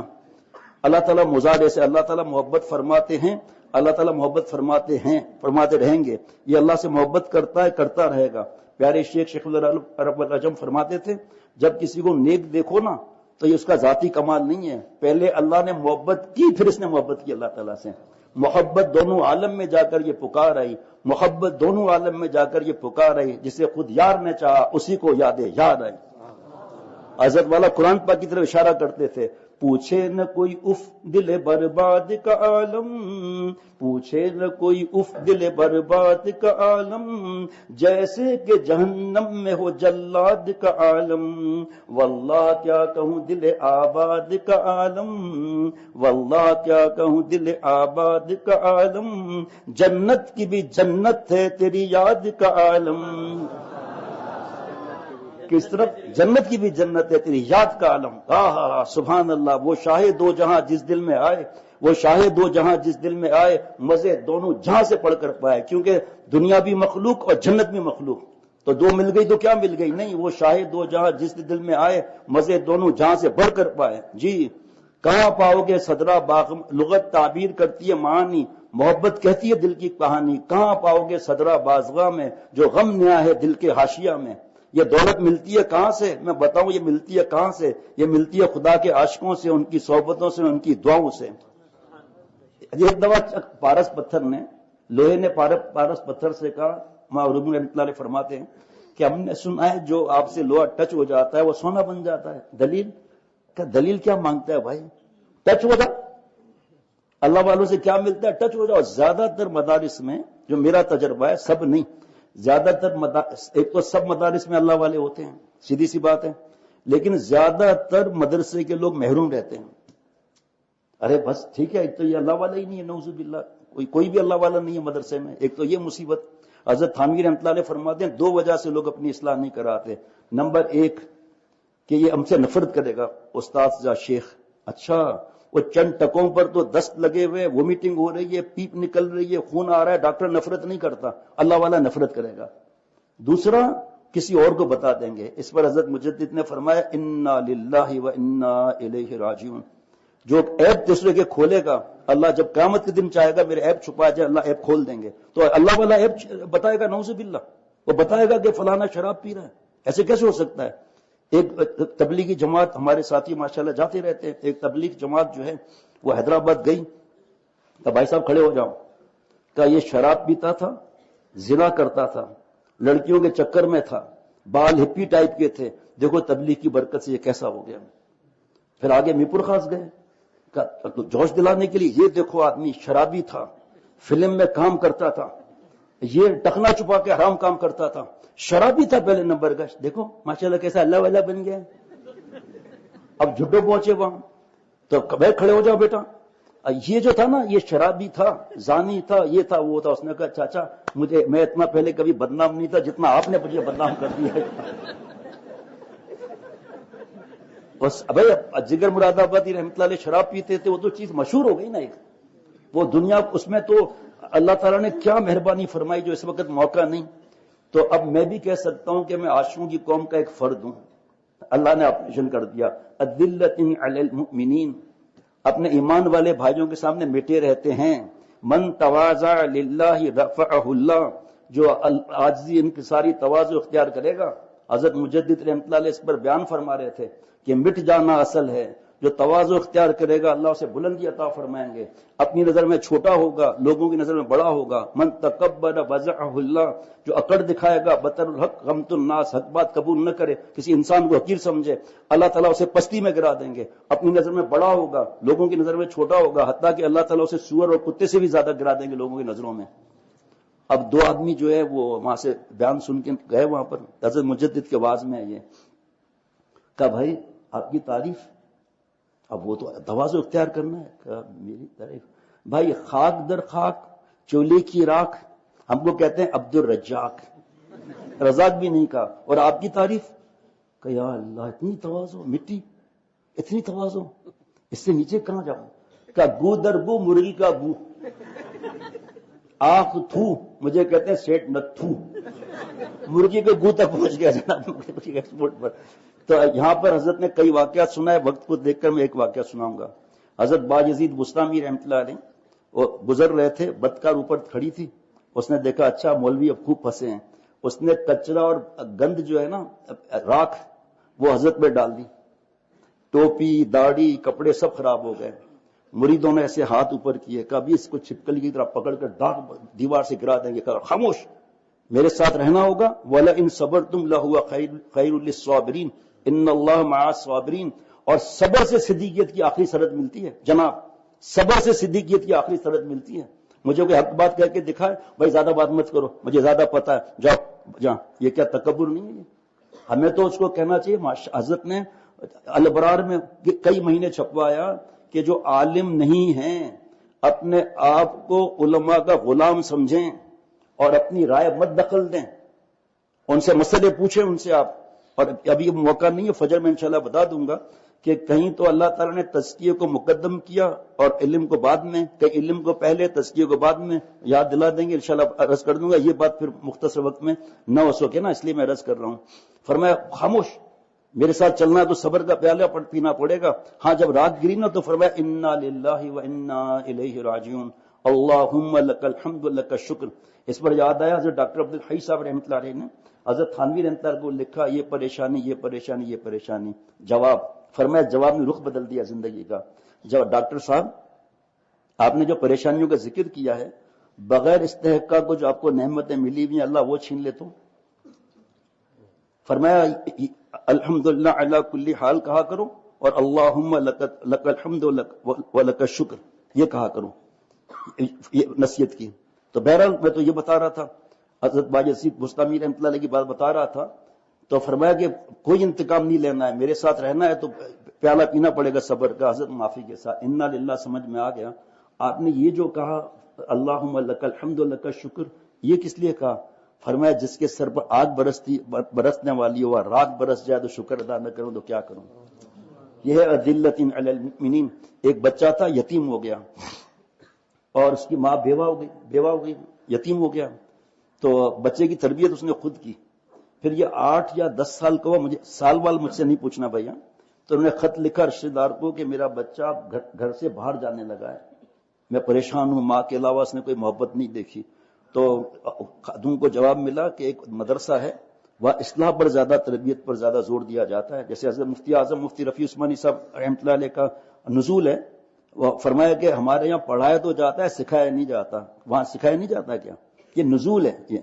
اللہ تعالیٰ مزاج سے اللہ تعالیٰ محبت فرماتے ہیں، اللہ تعالیٰ محبت فرماتے رہیں گے. یہ اللہ سے محبت کرتا ہے، کرتا رہے گا. پیارے شیخ العرب العجم فرماتے تھے جب کسی کو نیک دیکھو نا تو یہ اس کا ذاتی کمال نہیں ہے، پہلے اللہ نے محبت کی پھر اس نے محبت کی اللہ تعالیٰ سے. محبت دونوں عالم میں جا کر یہ پکار آئی، محبت دونوں عالم میں جا کر یہ پکار آئی. جسے خود یار نے چاہا اسی کو یاد آئی. حضرت والا قرآن پاک کی طرف اشارہ کرتے تھے، پوچھے نہ کوئی اف دل برباد کا عالم، پوچھے نہ کوئی اف دل برباد کا عالم، جیسے کہ جہنم میں ہو جلاد کا عالم، واللہ کیا کہوں دل آباد کا عالم، واللہ کیا کہوں دل آباد کا عالم، جنت کی بھی جنت ہے تیری یاد کا عالم۔ کس طرف؟ جنت کی بھی جنت ہے تیری یاد کا عالم۔ سبحان اللہ، وہ شاہ دو جہاں جس دل میں آئے، وہ شاہ دو جہاں جس دل میں آئے، مزے دونوں جہاں سے پڑھ کر پائے، کیونکہ دنیا بھی مخلوق اور جنت بھی مخلوق، تو دو مل گئی تو کیا مل گئی؟ نہیں، وہ شاہ دو جہاں جس دل میں آئے، مزے دونوں جہاں سے بڑھ کر پائے۔ جی، کہاں پاؤ گے صدرہ باغ، لغت تعبیر کرتی ہے معانی، محبت کہتی ہے دل کی کہانی، کہاں پاؤ گے صدرہ بازگاہ میں جو غم نیا ہے دل کے حاشیہ میں۔ یہ دولت ملتی ہے کہاں سے؟ میں بتاؤں یہ ملتی ہے کہاں سے؟ یہ ملتی ہے خدا کے عاشقوں سے، ان کی صحبتوں سے، ان کی دعاؤں سے۔ ایک دفعہ پارس پتھر نے، لوہے نے پارس پتھر سے کہا، معروف رحمۃ اللہ علیہ فرماتے ہیں کہ ہم نے سنا ہے جو آپ سے لوہا ٹچ ہو جاتا ہے وہ سونا بن جاتا ہے۔ دلیل؟ کہ دلیل کیا مانگتا ہے بھائی؟ ٹچ ہو جا، اللہ والوں سے کیا ملتا ہے؟ ٹچ ہو جاؤ۔ زیادہ تر مدارس میں، جو میرا تجربہ ہے، سب نہیں، زیادہ تر ایک تو سب مدارس میں اللہ والے ہوتے ہیں، سیدھی سی بات ہے، لیکن زیادہ تر مدرسے کے لوگ محروم رہتے ہیں۔ ارے بس ٹھیک ہے، تو یہ اللہ والا ہی نہیں ہے، نعوذ باللہ، کوئی بھی اللہ والا نہیں ہے مدرسے میں۔ ایک تو یہ مصیبت۔ حضرت تھانوی رحمۃ اللہ علیہ فرماتے ہیں دو وجہ سے لوگ اپنی اصلاح نہیں کراتے۔ نمبر ایک کہ یہ ہم سے نفرت کرے گا، استاد یا شیخ، اچھا وہ چند ٹکوں پر تو دست لگے ہوئے، وومیٹنگ ہو رہی ہے، پیپ نکل رہی ہے، خون آ رہا ہے، ڈاکٹر نفرت نہیں کرتا، اللہ والا نفرت کرے گا۔ دوسرا، کسی اور کو بتا دیں گے۔ اس پر حضرت مجدد نے فرمایا انا للہ و انا الیہ راجعون، جو عیب دوسرے کے کھولے گا، اللہ جب قیامت کے دن چاہے گا میرے عیب چھپا جائے، اللہ عیب کھول دیں گے، تو اللہ والا عیب بتائے گا، نعوذ باللہ، وہ بتائے گا کہ فلانا شراب پی رہا ہے۔ ایسے کیسے ہو سکتا ہے؟ ایک تبلیغی جماعت، ہمارے ساتھی ماشاءاللہ جاتے رہتے ہیں، ایک تبلیغ جماعت جو ہے وہ حیدرآباد گئی، کہ بھائی صاحب کھڑے ہو جاؤ، کہ یہ شراب پیتا تھا، زنا کرتا تھا، لڑکیوں کے چکر میں تھا، بال ہپی ٹائپ کے تھے، دیکھو تبلیغ کی برکت سے یہ کیسا ہو گیا۔ پھر آگے میپور خاص گئے، جوش دلانے کے لیے، یہ دیکھو آدمی شرابی تھا، فلم میں کام کرتا تھا، یہ ٹخنا چھپا کے حرام کام کرتا تھا، شرابی تھا پہلے نمبر کا، دیکھو ماشاءاللہ کیسا اللہ والا بن گیا۔ اب جھڈو پہنچے وہاں، تو کبھی کھڑے ہو جاؤ بیٹا، یہ جو تھا نا یہ شرابی تھا، زانی تھا، یہ تھا وہ تھا۔ اس نے کہا چاچا میں اتنا پہلے کبھی بدنام نہیں تھا جتنا آپ نے مجھے بدنام کر دیا ہے۔ بس ابھی جگر مراد آبادی رحمۃ اللہ علیہ شراب پیتے تھے، وہ تو چیز مشہور ہو گئی نا ایک، وہ دنیا اس میں تو اللہ تعالیٰ نے کیا مہربانی فرمائی جو اس وقت موقع نہیں۔ تو اب میں بھی کہہ سکتا ہوں کہ میں عاشقوں کی قوم کا ایک فرد ہوں، اللہ نے آپریشن کر دیا۔ اذلۃ علی المؤمنین، اپنے ایمان والے بھائیوں کے سامنے مٹے رہتے ہیں۔ من تواضع للہ رفعہ اللہ، جو عاجزی انکساری تواضع اختیار کرے گا، حضرت مجدد رحمۃ اللہ علیہ اس پر بیان فرما رہے تھے کہ مٹ جانا اصل ہے، جو تواضع اختیار کرے گا اللہ اسے بلندی عطا فرمائیں گے، اپنی نظر میں چھوٹا ہوگا، لوگوں کی نظر میں بڑا ہوگا۔ من تکبر وضعہ اللہ، جو اکڑ دکھائے گا، بطر الحق غمت الناس، حق بات قبول نہ کرے، کسی انسان کو حقیر سمجھے، اللہ تعالیٰ اسے پستی میں گرا دیں گے۔ اپنی نظر میں بڑا ہوگا، لوگوں کی نظر میں چھوٹا ہوگا، حتیٰ کہ اللہ تعالیٰ اسے سور اور کتے سے بھی زیادہ گرا دیں گے لوگوں کی نظروں میں۔ اب دو آدمی جو ہے وہ وہاں سے بیان سن کے گئے، وہاں پر حضرت مجدد کے آواز میں یہ کہا بھائی آپ کی تعریف، اب وہ تو تواضع اختیار کرنا ہے، کہا میری تعریف بھائی خاک در خاک چولے کی راکھ، ہم کو کہتے ہیں عبد الرزاق، رزاق بھی نہیں کہا، اور آپ کی تعریف، کہ یا اللہ اتنی تواضع، مٹی اتنی تواضع، اس سے نیچے کہاں جاؤں؟ کہ گو در گو مرغی کا گو، آنکھ تھو، مجھے کہتے ہیں سیٹ نہ تھو، مرغی کے گو تک پہنچ گیا جناب ایکسپورٹ پر۔ تو یہاں پر حضرت نے کئی واقعات سنا ہے، وقت کو دیکھ کر میں ایک واقعہ سناؤں گا۔ حضرت باجزید بستامی رحمۃ اللہ علیہ وہ گزر رہے تھے، بدکار اوپر کھڑی تھی، اس نے دیکھا اچھا مولوی اب خوب پھنسے ہیں، اس نے کچرا اور گند جو ہے نا راکھ وہ حضرت پہ ڈال دی، ٹوپی داڑھی کپڑے سب خراب ہو گئے۔ مریدوں نے ایسے ہاتھ اوپر کیے، کبھی اس کو چھپکلی کی طرح پکڑ کر ڈاک دیوار سے گرا دیں گے، کہا خاموش، میرے ساتھ رہنا ہوگا، وَلَئِن صَبَرْتُمْ لَهُوَ خَيْرٌ لِلصَّابِرِينَ، ان اللہ مع الصابرین، اور صبر سے صدیقیت کی آخری سرحد ملتی ہے جناب، صبر سے صدیقیت کی آخری سرحد ملتی ہے. مجھے کوئی حق بات کہہ کے دکھائے، بھائی زیادہ بات مت کرو، مجھے زیادہ پتا ہے، جاؤ جہاں. یہ کیا تکبر نہیں ہے؟ یہ ہمیں تو اس کو کہنا چاہیے. حضرت نے الابرار میں کئی مہینے چھپوایا کہ جو عالم نہیں ہیں اپنے آپ کو علماء کا غلام سمجھیں اور اپنی رائے مت دخل دیں، ان سے مسئلے پوچھیں ان سے آپ. اور ابھی موقع نہیں ہے، فجر میں انشاءاللہ بتا دوں گا کہ کہیں تو اللہ تعالیٰ نے تزکیے کو مقدم کیا اور علم کو بعد میں، کہیں علم کو پہلے تزکیے کو بعد میں. یاد دلا دیں گے انشاءاللہ، عرض کر دوں گا. یہ بات پھر مختصر وقت میں نہ ہو سکے نا، اس لیے میں عرض کر رہا ہوں. فرمایا خاموش، میرے ساتھ چلنا ہے تو صبر کا پیالہ پینا پڑے گا. ہاں جب رات گری نا تو فرمایا انا للہ و انا الیہ راجعون، اللہم لک الحمد لک الشکر. اس پر یاد آیا حضرت ڈاکٹر عبدالحی صاحب رحمۃ اللہ علیہ نے حضرت تھانوی رحمۃ اللہ کو لکھا، یہ پریشانی یہ پریشانی یہ پریشانی. جواب فرمایا، جواب نے رخ بدل دیا زندگی کا. جب ڈاکٹر صاحب آپ نے جو پریشانیوں کا ذکر کیا ہے، بغیر استحقاق کو جو آپ کو نعمتیں ملی ہوئی ہیں اللہ وہ چھین لے تو. فرمایا الحمدللہ علی کل حال کہا کرو، اور اللہم لک الحمد و لک الشکر یہ کہا کرو، یہ نصیحت کی. تو بہرحال میں تو یہ بتا رہا تھا، حضرت باجید بستامی رحمۃ اللہ علیہ کی بات بتا رہا تھا. تو فرمایا کہ کوئی انتقام نہیں لینا ہے، میرے ساتھ رہنا ہے تو پیالہ پینا پڑے گا صبر کا. حضرت معافی کے ساتھ انا للہ سمجھ میں آ گیا. آپ نے یہ جو کہا اللہم لک الحمد و لک الشکر، یہ کس لیے کہا؟ فرمایا جس کے سر پر آگ برسنے والی ہو اور راگ برس جائے تو شکر ادا نہ کروں تو کیا کروں. یہ ہے اذلۃ علی المؤمنین. ایک بچہ تھا یتیم ہو گیا اور اس کی ماں بیوہ ہو گئی یتیم ہو گیا. تو بچے کی تربیت اس نے خود کی. پھر یہ 8 یا 10 سال کا ہوا، مجھے سال وال مجھ سے نہیں پوچھنا بھیا. تو انہوں نے خط لکھا رشتے دار کو کہ میرا بچہ گھر سے باہر جانے لگا ہے، میں پریشان ہوں، ماں کے علاوہ اس نے کوئی محبت نہیں دیکھی. تو خاتون کو جواب ملا کہ ایک مدرسہ ہے وہاں اصلاح پر زیادہ، تربیت پر زیادہ زور دیا جاتا ہے. جیسے حضرت مفتی اعظم مفتی رفیع عثمانی صاحب رحمۃ اللہ علیہ کا نزول ہے، وہ فرمایا کہ ہمارے یہاں پڑھایا تو جاتا ہے سکھایا نہیں جاتا. وہاں سکھایا نہیں جاتا کیا؟ یہ نزول ہے یہ.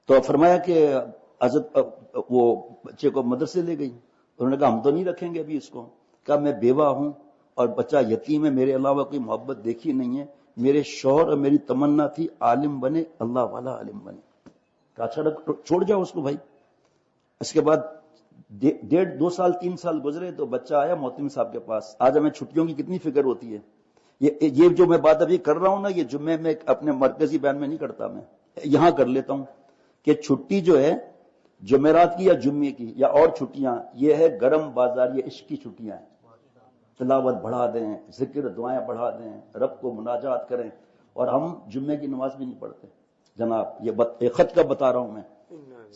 تو فرمایا کہ حضرت وہ بچے کو مدرسے لے گئی. انہوں نے کہا ہم تو نہیں رکھیں گے ابھی اس کو. کہا میں بیوہ ہوں اور بچہ یتیم ہے، میرے علاوہ کوئی محبت دیکھی نہیں ہے، میرے شوہر اور میری تمنا تھی عالم بنے، اللہ والا عالم بنے. کہا اچھا چھوڑ جاؤ اس کو بھائی. اس کے بعد 1.5 2 سال 3 سال گزرے تو بچہ آیا محتم صاحب کے پاس. آج ہمیں چھٹیوں کی کتنی فکر ہوتی ہے. یہ جو میں بات ابھی کر رہا ہوں نا، یہ جمعے میں اپنے مرکزی بیان میں نہیں کرتا، میں یہاں کر لیتا ہوں کہ چھٹی جو ہے جمعرات کی یا جمعے کی یا اور چھٹیاں، یہ ہے گرم بازار، یہ عشق کی چھٹیاں ہیں. تلاوت بڑھا دیں، ذکر دعائیں بڑھا دیں، رب کو مناجات کریں. اور ہم جمعے کی نماز بھی نہیں پڑھتے جناب. یہ خط کا بتا رہا ہوں میں.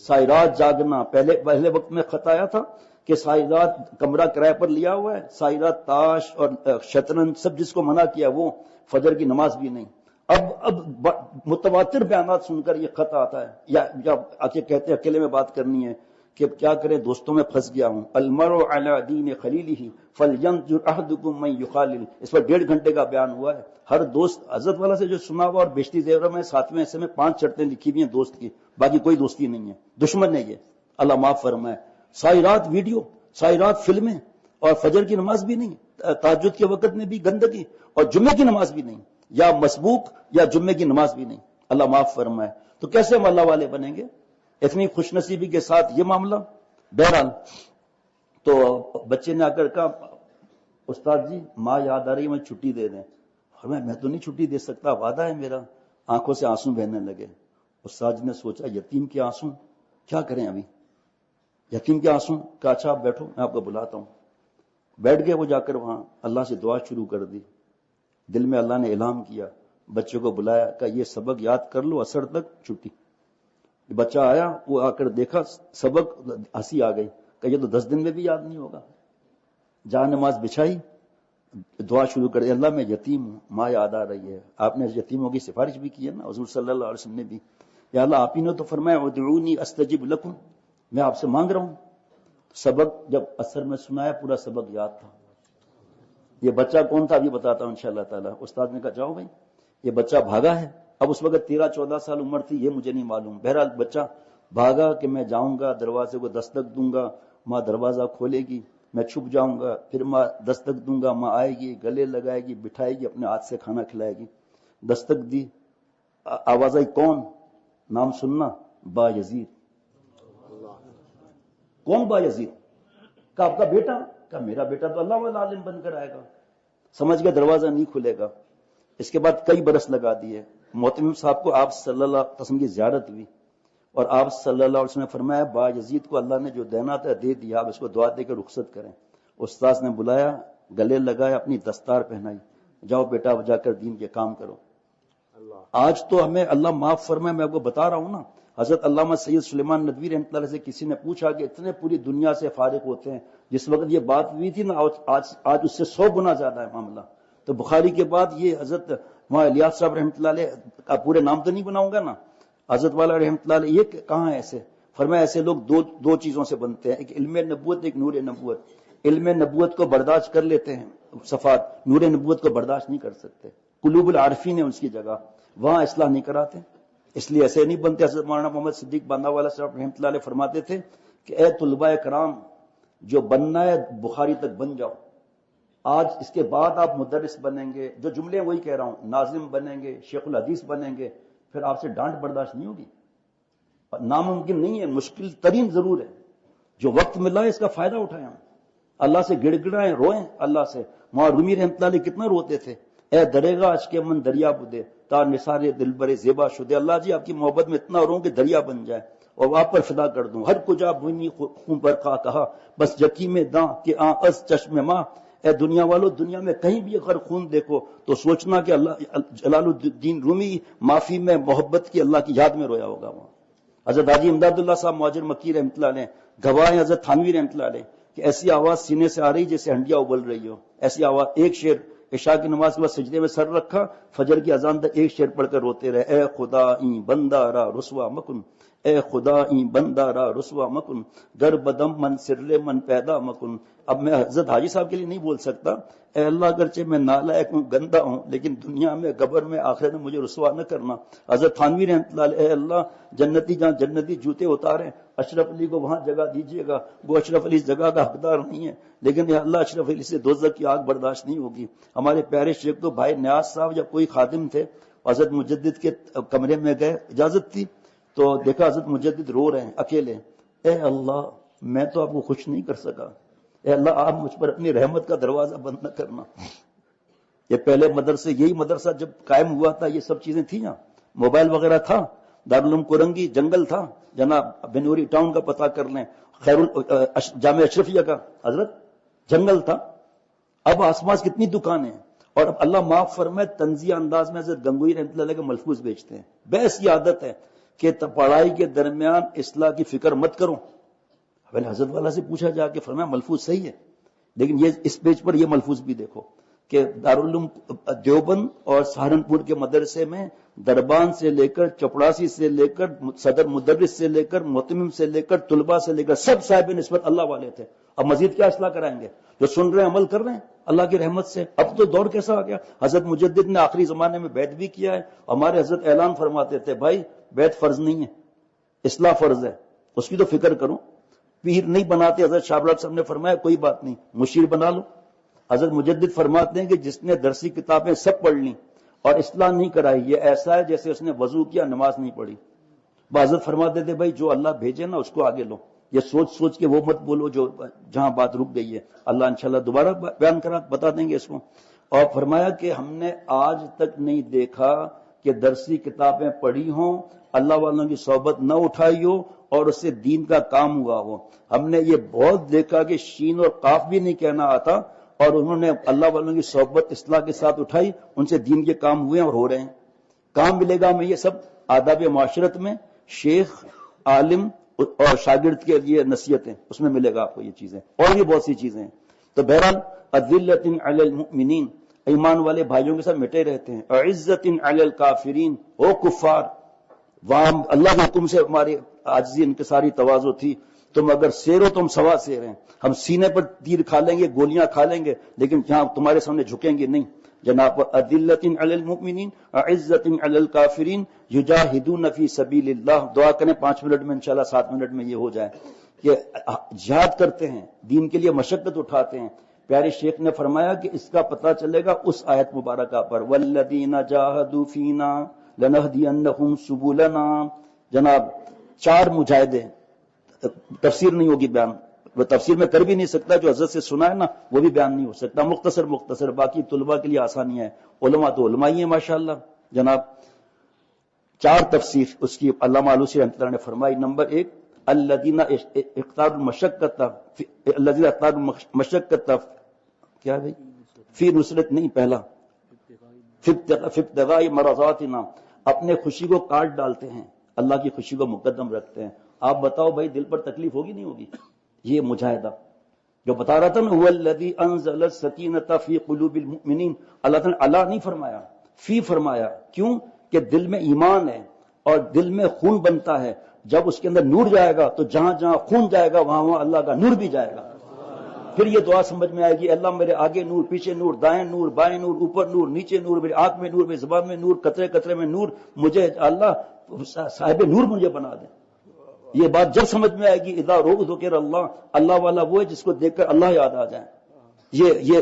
ساری رات جاگنا، پہلے وقت میں خط آیا تھا کہ ساری رات کمرہ کرائے پر لیا ہوا ہے، ساری رات تاش اور شطرنج سب جس کو منع کیا وہ، فجر کی نماز بھی نہیں. اب متواتر بیانات سن کر یہ خط آتا ہے، یا آ کے کہتے ہیں اکیلے میں بات کرنی ہے کہ کیا کریں دوستوں میں پھنس گیا ہوں. المرء علی دین خلیلہ فلینظر احدکم من یخالل. اس پر 1.5 گھنٹے کا بیان ہوا ہے. ہر دوست حضرت والا سے جو سنا ہوا، اور بیشتی زیورہ میں 7ویں حصے میں 5 شرطیں لکھی ہوئی ہیں دوست کی، باقی کوئی دوستی نہیں ہے، دشمن ہے یہ، اللہ معاف فرمائے. ساری رات ویڈیو، ساری رات فلمیں، اور فجر کی نماز بھی نہیں، تہجد کے وقت میں بھی گندگی، اور جمعے کی نماز بھی نہیں، یا مسبوق یا جمعے کی نماز بھی نہیں، اللہ معاف فرمائے. تو کیسے ہم اللہ والے بنیں گے اتنی خوش نصیبی کے ساتھ یہ معاملہ. بہرحال تو بچے نے آ کر کہا استاد جی ماں یاد آ رہی ہے، میں چھٹی دے دیں. میں تو نہیں چھٹی دے سکتا، وعدہ ہے میرا. آنکھوں سے آنسو بہنے لگے. استاد جی نے سوچا یتیم کے آنسو کیا کریں ابھی، یتیم کے آنسو. کہا اچھا آپ بیٹھو میں آپ کو بلاتا ہوں. بیٹھ گئے وہ، جا کر وہاں اللہ سے دعا شروع کر دی. دل میں اللہ نے الہام کیا، بچے کو بلایا، کہا یہ سبق یاد کر لو، عصر تک چھٹی. بچہ آیا، وہ آ کر دیکھا سبق، ہنسی آ گئی. کہ یہ تو 10 دن میں بھی یاد نہیں ہوگا. جہاں نماز بچھائی، دعا شروع کر دی، اللہ میں یتیم ہوں، ماں یاد آ رہی ہے. آپ نے یتیموں کی سفارش بھی کی ہے نا، حضور صلی اللہ علیہ وسلم نے بھی. یا اللہ آپ ہی نے تو فرمایا ادعونی استجب لکم، میں آپ سے مانگ رہا ہوں. سبق جب اثر میں سنایا پورا سبق یاد تھا. یہ بچہ کون تھا ابھی بتاتا ہوں انشاءاللہ تعالی. استاد نے کہا جاؤ بھائی، یہ بچہ بھاگا ہے. اب اس وقت 13-14 سال عمر تھی، یہ مجھے نہیں معلوم. بہرحال بچہ بھاگا کہ میں جاؤں گا، دروازے کو دستک دوں گا ماں دروازہ کھولے گی، میں چھپ جاؤں گا، پھر ماں دستک دوں گا، ماں آئے گی، گلے لگائے گی، بٹھائے گی، اپنے ہاتھ سے کھانا کھلائے گی. دستک دی، آواز آئی، کون؟ نام سننا، با یزید. کون با یزید؟ کہ آپ کا بیٹا. کہ میرا بیٹا تو اللہ والا عالم بن کر آئے گا. سمجھ گیا دروازہ نہیں کھلے گا. اس کے بعد کئی برس لگا دیے. محتمم صاحب کو آپ صلی اللہ علیہ وسلم کی زیارت ہوئی اور آپ صلی اللہ علیہ وسلم نے فرمایا با یزید کو اللہ نے جو دینا تھا دے دیا، آپ اس کو دعا دے کے رخصت کریں. استاذ نے بلایا، گلے لگایا، اپنی دستار پہنائی، جاؤ بیٹا جا کر دین کے کام کرو. آج تو ہمیں اللہ معاف فرمائے، میں آپ کو بتا رہا ہوں نا، حضرت علامہ سید سلیمان ندوی رحمۃ اللہ علیہ سے کسی نے پوچھا کہ اتنے پوری دنیا سے فارغ ہوتے ہیں، جس وقت یہ بات ہوئی تھی نا آج اس سے 100 گنا زیادہ ہے معاملہ. تو بخاری کے بعد یہ حضرت وہاں الیاس صاحب رحمۃ اللہ علیہ کا پورے نام تو نہیں بناؤں گا نا، حضرت والا رحمۃ اللہ علیہ، یہ کہاں ہے ایسے؟ فرمایا ایسے لوگ دو چیزوں سے بنتے ہیں، ایک علم نبوت، ایک نور نبوت. علم نبوت کو برداشت کر لیتے ہیں صفات، نور نبوت کو برداشت نہیں کر سکتے. قلوب العارفین ہے اس کی جگہ، وہاں اصلاح نہیں کراتے، اس لیے ایسے نہیں بنتے. حضرت مولانا محمد صدیق باندھا والا صاحب رحمۃ اللہ علیہ فرماتے تھے کہ اے طلباء کرام، جو بننا ہے بخاری تک بن جاؤ. آج اس کے بعد آپ مدرس بنیں گے، جو جملے وہی کہہ رہا ہوں، ناظم بنیں گے، شیخ الحدیث بنیں گے، پھر آپ سے ڈانٹ برداشت نہیں ہوگی. ناممکن نہیں ہے، مشکل ترین ضرور ہے. جو وقت ملا ہے اس کا فائدہ اٹھائیں، اللہ سے گڑ گڑائیں، روئیں اللہ سے. مولانا رومی رحمۃ اللہ علیہ کتنا روتے تھے، اے دریگا عشق من دریا بدے تا نثار دل برے زیبا شدے. اللہ جی آپ کی محبت میں اتنا رو کہ دریا بن جائے اور آپ پر فدا کر دوں. ہر کجا بھونی خون پر کا کہا بس یقین میں داں کہ آ از چشم ماں. اے دنیا والو، دنیا میں کہیں بھی اگر خون دیکھو تو سوچنا کہ اللہ جلال الدین رومی معافی میں محبت کی اللہ کی یاد میں رویا ہوگا وہاں. حضرت حاجی امداد اللہ صاحب مہاجر مکی رحمۃ اللہ علیہ گواہ ہیں، حضرت تھانوی رحمۃ اللہ علیہ، کہ ایسی آواز سینے سے آ رہی جیسے ہنڈیا ابل رہی ہو. ایسی آواز. ایک شعر عشاء کی نماز کے بعد سجدے میں سر رکھا، فجر کی اذان تک ایک شعر پڑھ کر روتے رہے، اے خدا این بندہ را رسوا مکن، اے خدا این بندہ را رسوا مکن، گر بدم من سرلے من پیدا مکن. اب میں حضرت حاجی صاحب کے لیے نہیں بول سکتا، اے اللہ اگرچہ میں نالائق ہوں، گندا ہوں، لیکن دنیا میں قبر میں آخرت میں مجھے رسوا نہ کرنا. حضرت تھانوی رحمۃ اللہ علیہ، اے اللہ جنتی جہاں جنتی جوتے اتاریں، اشرف علی کو وہاں جگہ دیجیے گا. وہ اشرف علی اس جگہ کا حقدار نہیں ہے، لیکن یا اللہ اشرف علی سے دوزخ کی آگ برداشت نہیں ہوگی. ہمارے پیارے شیخ تو بھائی نیاز صاحب یا کوئی خادم تھے، حضرت مجدد کے کمرے میں گئے، اجازت تھی تو دیکھا حضرت مجدد رو رہے ہیں اکیلے. اے اللہ میں تو آپ کو خوش نہیں کر سکا، اے اللہ آپ مجھ پر اپنی رحمت کا دروازہ بند نہ کرنا. یہ پہلے مدرسے، یہی مدرسہ جب قائم ہوا تھا یہ سب چیزیں تھیں، موبائل وغیرہ تھا، دارالعلوم کورنگی جنگل تھا، جناب بنوری ٹاؤن کا پتہ کر لیں، جامعہ اشرفیہ کا حضرت جنگل تھا. اب آس پاس کتنی دکانیں ہیں، اور اب اللہ معاف فرمائے طنزیہ انداز میں حضرت گنگوئی رحمۃ اللہ علیہ کے ملفوظ بیچتے ہیں. بحث کی عادت ہے کہ پڑھائی کے درمیان اصلاح کی فکر مت کرو. پہلے حضرت والا سے پوچھا جا کے فرمایا ملفوظ صحیح ہے، لیکن یہ اس پیج پر یہ ملفوظ بھی دیکھو کہ دارالعلوم دیوبند اور سہارنپور کے مدرسے میں دربان سے لے کر چپڑاسی سے لے کر صدر مدرس سے لے کر محتمم سے لے کر طلباء سے لے کر سب صاحب نسبت اللہ والے تھے. اب مزید کیا اصلاح کرائیں گے؟ جو سن رہے ہیں عمل کر رہے ہیں اللہ کی رحمت سے. اب تو دور کیسا آ گیا. حضرت مجدد نے آخری زمانے میں بیعت بھی کیا ہے. ہمارے حضرت اعلان فرماتے تھے بھائی بیعت فرض نہیں ہے، اصلاح فرض ہے، اس کی تو فکر کرو. پیر نہیں بناتے، حضرت شاہ بلاک صاحب نے فرمایا کوئی بات نہیں مشیر بنا لو. حضرت مجدد فرماتے ہیں کہ جس نے درسی کتابیں سب پڑھ لی اور اصلاح نہیں کرائی، یہ ایسا ہے جیسے اس نے وضو کیا نماز نہیں پڑھی. حضرت فرماتے تھے بھائی جو اللہ بھیجے نا اس کو آگے لو، یہ سوچ سوچ کے وہ مت بولو جو جہاں بات رک گئی ہے. اللہ انشاءاللہ دوبارہ بیان کرا بتا دیں گے اس کو. اور فرمایا کہ ہم نے آج تک نہیں دیکھا کہ درسی کتابیں پڑھی ہوں، اللہ والوں کی صحبت نہ اٹھائی ہو اور اس سے دین کا کام ہوا ہو. ہم نے یہ بہت دیکھا کہ شین اور قاف بھی نہیں کہنا آتا اور انہوں نے اللہ والوں کی صحبت اصلاح کے ساتھ اٹھائی، ان سے دین کے کام ہوئے اور ہو رہے ہیں. کام ملے گا ہمیں یہ سب آداب معاشرت میں، شیخ عالم اور شاگرد کے لیے نصیحتیں، اس میں ملے گا آپ کو یہ چیزیں، اور بھی بہت سی چیزیں ہیں. تو بہرحال اذلۃ علی المؤمنین، ایمان والے بھائیوں کے ساتھ مٹے رہتے ہیں. عزت علی الکافرین، او کفار، وہاں اللہ کے حکم سے ہماری عاجزی انکساری تواضع تھی. تم اگر سیر ہو تم سوا سیر ہیں، ہم سینے پر تیر کھا لیں گے، گولیاں کھا لیں گے، لیکن یہاں تمہارے سامنے جھکیں گے نہیں. جناب اذلۃ علی المؤمنین عزت علی الکافرین یجاہدون فی سبیل اللہ. دعا کریں 5 منٹ میں انشاءاللہ 7 منٹ میں یہ ہو جائے. کہ جہاد کرتے ہیں، دین کے لیے مشقت اٹھاتے ہیں. پیارے شیخ نے فرمایا کہ اس کا پتہ چلے گا اس آیت مبارکہ پر، والذین جاہدوا فینا لنہدینہم سبلنا. جناب 4 مجاہدے، تفسیر نہیں ہوگی بیان، وہ تفسیر میں کر بھی نہیں سکتا، جو حضرت سے سنا ہے نا وہ بھی بیان نہیں ہو سکتا، مختصر باقی طلباء کے لیے آسانی ہے. علماء تو علماء ہی ہیں ماشاءاللہ. جناب 4 تفسیر اس کی علامہ آلوسی رحمۃ اللہ نے فرمائی. نمبر 1، الذین اختاروا المشقۃ کیا بھائی فی نصرت، نہیں پہلا فی ابتغاء مرضاتنا، اپنے خوشی کو کاٹ ڈالتے ہیں، اللہ کی خوشی کو مقدم رکھتے ہیں. آپ بتاؤ بھائی دل پر تکلیف ہوگی نہیں ہوگی؟ یہ مجاہدہ جو بتا رہا تھا نا، هو الذی انزل السکینۃ فی قلوب المؤمنین، اللہ تعالیٰ نے اللہ نہیں فرمایا، فی فرمایا. کیوں کہ دل میں ایمان ہے اور دل میں خون بنتا ہے. جب اس کے اندر نور جائے گا تو جہاں جہاں خون جائے گا وہاں وہاں اللہ کا نور بھی جائے گا. پھر یہ دعا سمجھ میں آئے گی، اللہ میرے آگے نور، پیچھے نور، دائیں نور، بائیں نور، اوپر نور، نیچے نور، میری آنکھ میں نور، میری زبان میں نور، قطرے قطرے میں نور، مجھے اللہ صاحب نور مجھے بنا دے. یہ بات جب سمجھ میں آئے گی، اذا ذکر اللہ، اللہ والا وہ ہے جس کو دیکھ کر اللہ یاد آ جائے. یہ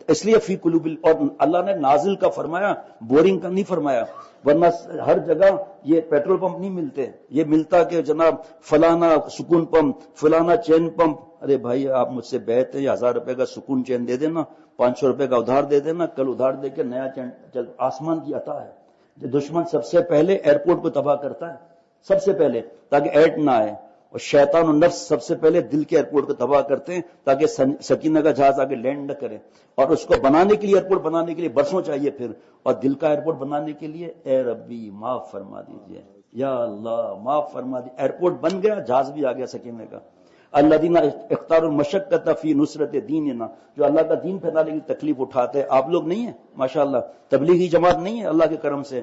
اس لیے فی قلوب، اور اللہ نے نازل کا فرمایا، بورنگ کا نہیں فرمایا. ورنہ ہر جگہ یہ پیٹرول پمپ نہیں ملتے، یہ ملتا کہ جناب فلانا سکون پمپ، فلانا چین پمپ. ارے بھائی آپ مجھ سے بیٹھتے ہیں، 1000 روپے کا سکون چین دے دینا، 500 روپے کا ادھار دے دینا، کل ادھار دے کے نیا چین چل. آسمان کی عطا ہے. دشمن سب سے پہلے ایئرپورٹ کو تباہ کرتا ہے، سب سے پہلے، تاکہ ایڈ نہ آئے. اور شیطان و نفس سب سے پہلے دل کے ایئرپورٹ کو تباہ کرتے ہیں تاکہ سکینہ کا جہاز آگے لینڈ نہ کرے. اور اس کو بنانے کے لیے، ایئرپورٹ بنانے کے لیے برسوں چاہیے پھر. اور دل کا ایئرپورٹ بنانے کے لیے اے ربی معاف فرما دیجئے، یا اللہ معاف فرما دیجئے. ایئرپورٹ بن گیا، جہاز بھی آ گیا سکینہ کا. الذین اختاروا المشقۃ فی نصرت دیننا، جو اللہ کا دین پھیلانے کی تکلیف اٹھاتے ہیں. آپ لوگ نہیں ہیں ماشاءاللہ، تبلیغی جماعت نہیں ہے اللہ کے کرم سے.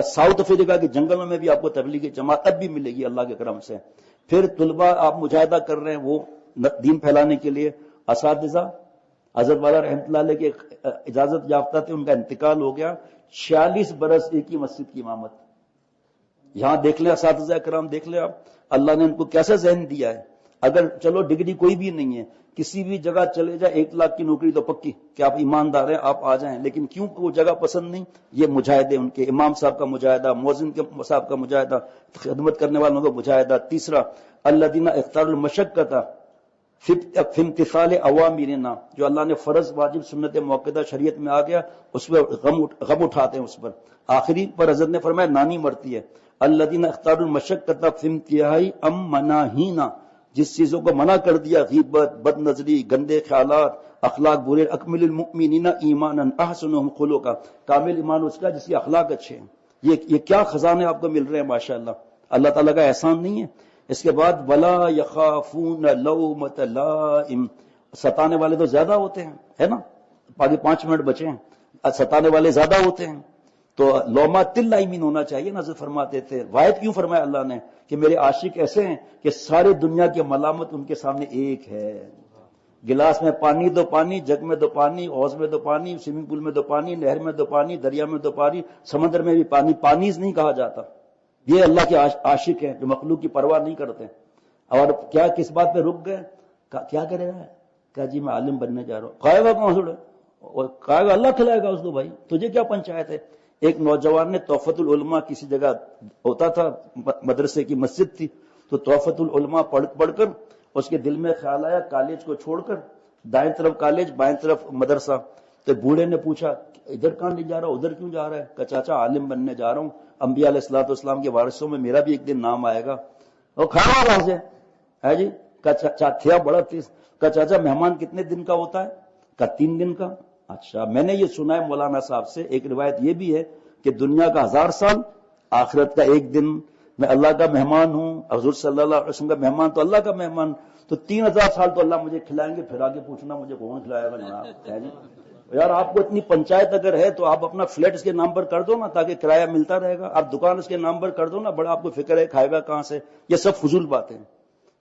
ساؤتھ افریقہ کے جنگلوں میں بھی آپ کو تبلیغی جماعت اب بھی ملے گی اللہ کے کرم سے. پھر طلباء آپ مجاہدہ کر رہے ہیں وہ دین پھیلانے کے لیے. اساتذہ حضرت والا رحمۃ اللہ علیہ کے اجازت یافتہ تھے، ان کا انتقال ہو گیا. 46 برس ایک ہی مسجد کی امامت. یہاں دیکھ لیں اساتذہ کرام، دیکھ لیں آپ اللہ نے ان کو کیسا ذہن دیا ہے. اگر چلو ڈگری کوئی بھی نہیں ہے، کسی بھی جگہ چلے جائے 1 لاکھ کی نوکری تو پکی کہ آپ ایماندار ہیں آپ آ جائیں. لیکن کیوں وہ جگہ پسند نہیں؟ یہ مجاہدے ان کے، امام صاحب کا مجاہدہ، مؤذن کے صاحب کا مجاہدہ، خدمت کرنے والوں کا مجاہدہ. تیسرا الذین اختاروا المشقۃ فی امتثال اوامرنا، جو اللہ نے فرض واجب سنت موقدہ شریعت میں آ گیا اس پہ غم اٹھاتے ہیں اس پر. آخری پر حضرت نے فرمایا نانی مرتی ہے. الذین اختاروا المشقۃ فی انتہائی مناہینا، جس چیزوں کو منع کر دیا، غیبت، بد نظری، گندے خیالات، اخلاق برے. اکمل المؤمنین ایمانا احسنهم خلقا، کامل ایمان اس کا جس کے اخلاق اچھے ہیں. یہ کیا خزانے آپ کو مل رہے ہیں ماشاءاللہ، اللہ تعالیٰ کا احسان نہیں ہے؟ اس کے بعد ولا یخافون لومۃ لائم، ستانے والے تو زیادہ ہوتے ہیں، ہے نا، باقی 5 منٹ بچے ہیں، ستانے والے زیادہ ہوتے ہیں. تو لومۃ لائمین ہونا چاہیے نا. حضرت فرماتے تھے، واحد کیوں فرمایا اللہ نے کہ میرے عاشق ایسے ہیں کہ سارے دنیا کی ملامت ان کے سامنے ایک ہے. گلاس میں پانی دو پانی، جگ میں دو پانی، حوض میں دو پانی، سوئمنگ پول میں دو پانی، نہر میں دو پانی، دریا میں دو پانی، سمندر میں بھی پانی. پانیز نہیں کہا جاتا. یہ اللہ کے عاشق ہیں جو مخلوق کی پرواہ نہیں کرتے. اور کیا کس بات پہ رک گئے؟ کیا کرے گا؟ کہا جی میں عالم بننے جا رہا ہوں. کھائے گا کہاں سے؟ کہا گا اللہ کھلائے گا اس کو. بھائی تجھے کیا پنچایت ہے؟ ایک نوجوان نے تحفۃ العلماء کسی جگہ ہوتا تھا، مدرسے کی مسجد تھی، تو تحفۃ العلماء پڑھ کر اس کے دل میں خیال آیا کالج کو چھوڑ کر دائیں طرف کالج بائیں طرف مدرسہ. تو بوڑھے نے پوچھا ادھر کہاں نہیں جا رہا، ادھر کیوں جا رہا ہے؟ کہ چاچا عالم بننے جا رہا ہوں، انبیاء علیہ الصلوۃ والسلام کے وارثوں میں میرا بھی ایک دن نام آئے گا. اور کھانا وہاں سے ہے جی. تھیا بڑا تیز. کہ چاچا مہمان کتنے دن کا ہوتا ہے؟ کہ 3 دن کا. اچھا میں نے یہ سنا ہے مولانا صاحب سے، ایک روایت یہ بھی ہے کہ دنیا کا 1000 سال، آخرت کا 1 دن. میں اللہ کا مہمان ہوں، حضور صلی اللہ علیہ وسلم کا مہمان تو اللہ کا مہمان. تو 3000 سال تو اللہ مجھے کھلائیں گے، پھر آگے پوچھنا مجھے کون کھلائے گا جناب. ہے جی یار آپ کو اتنی پنچایت اگر ہے تو آپ اپنا فلیٹ اس کے نام پر کر دو نا تاکہ کرایہ ملتا رہے گا. آپ دکان اس کے نام پر کر دو نا، بڑا آپ کو فکر ہے کھائے گا کہاں سے. یہ سب فضول باتیں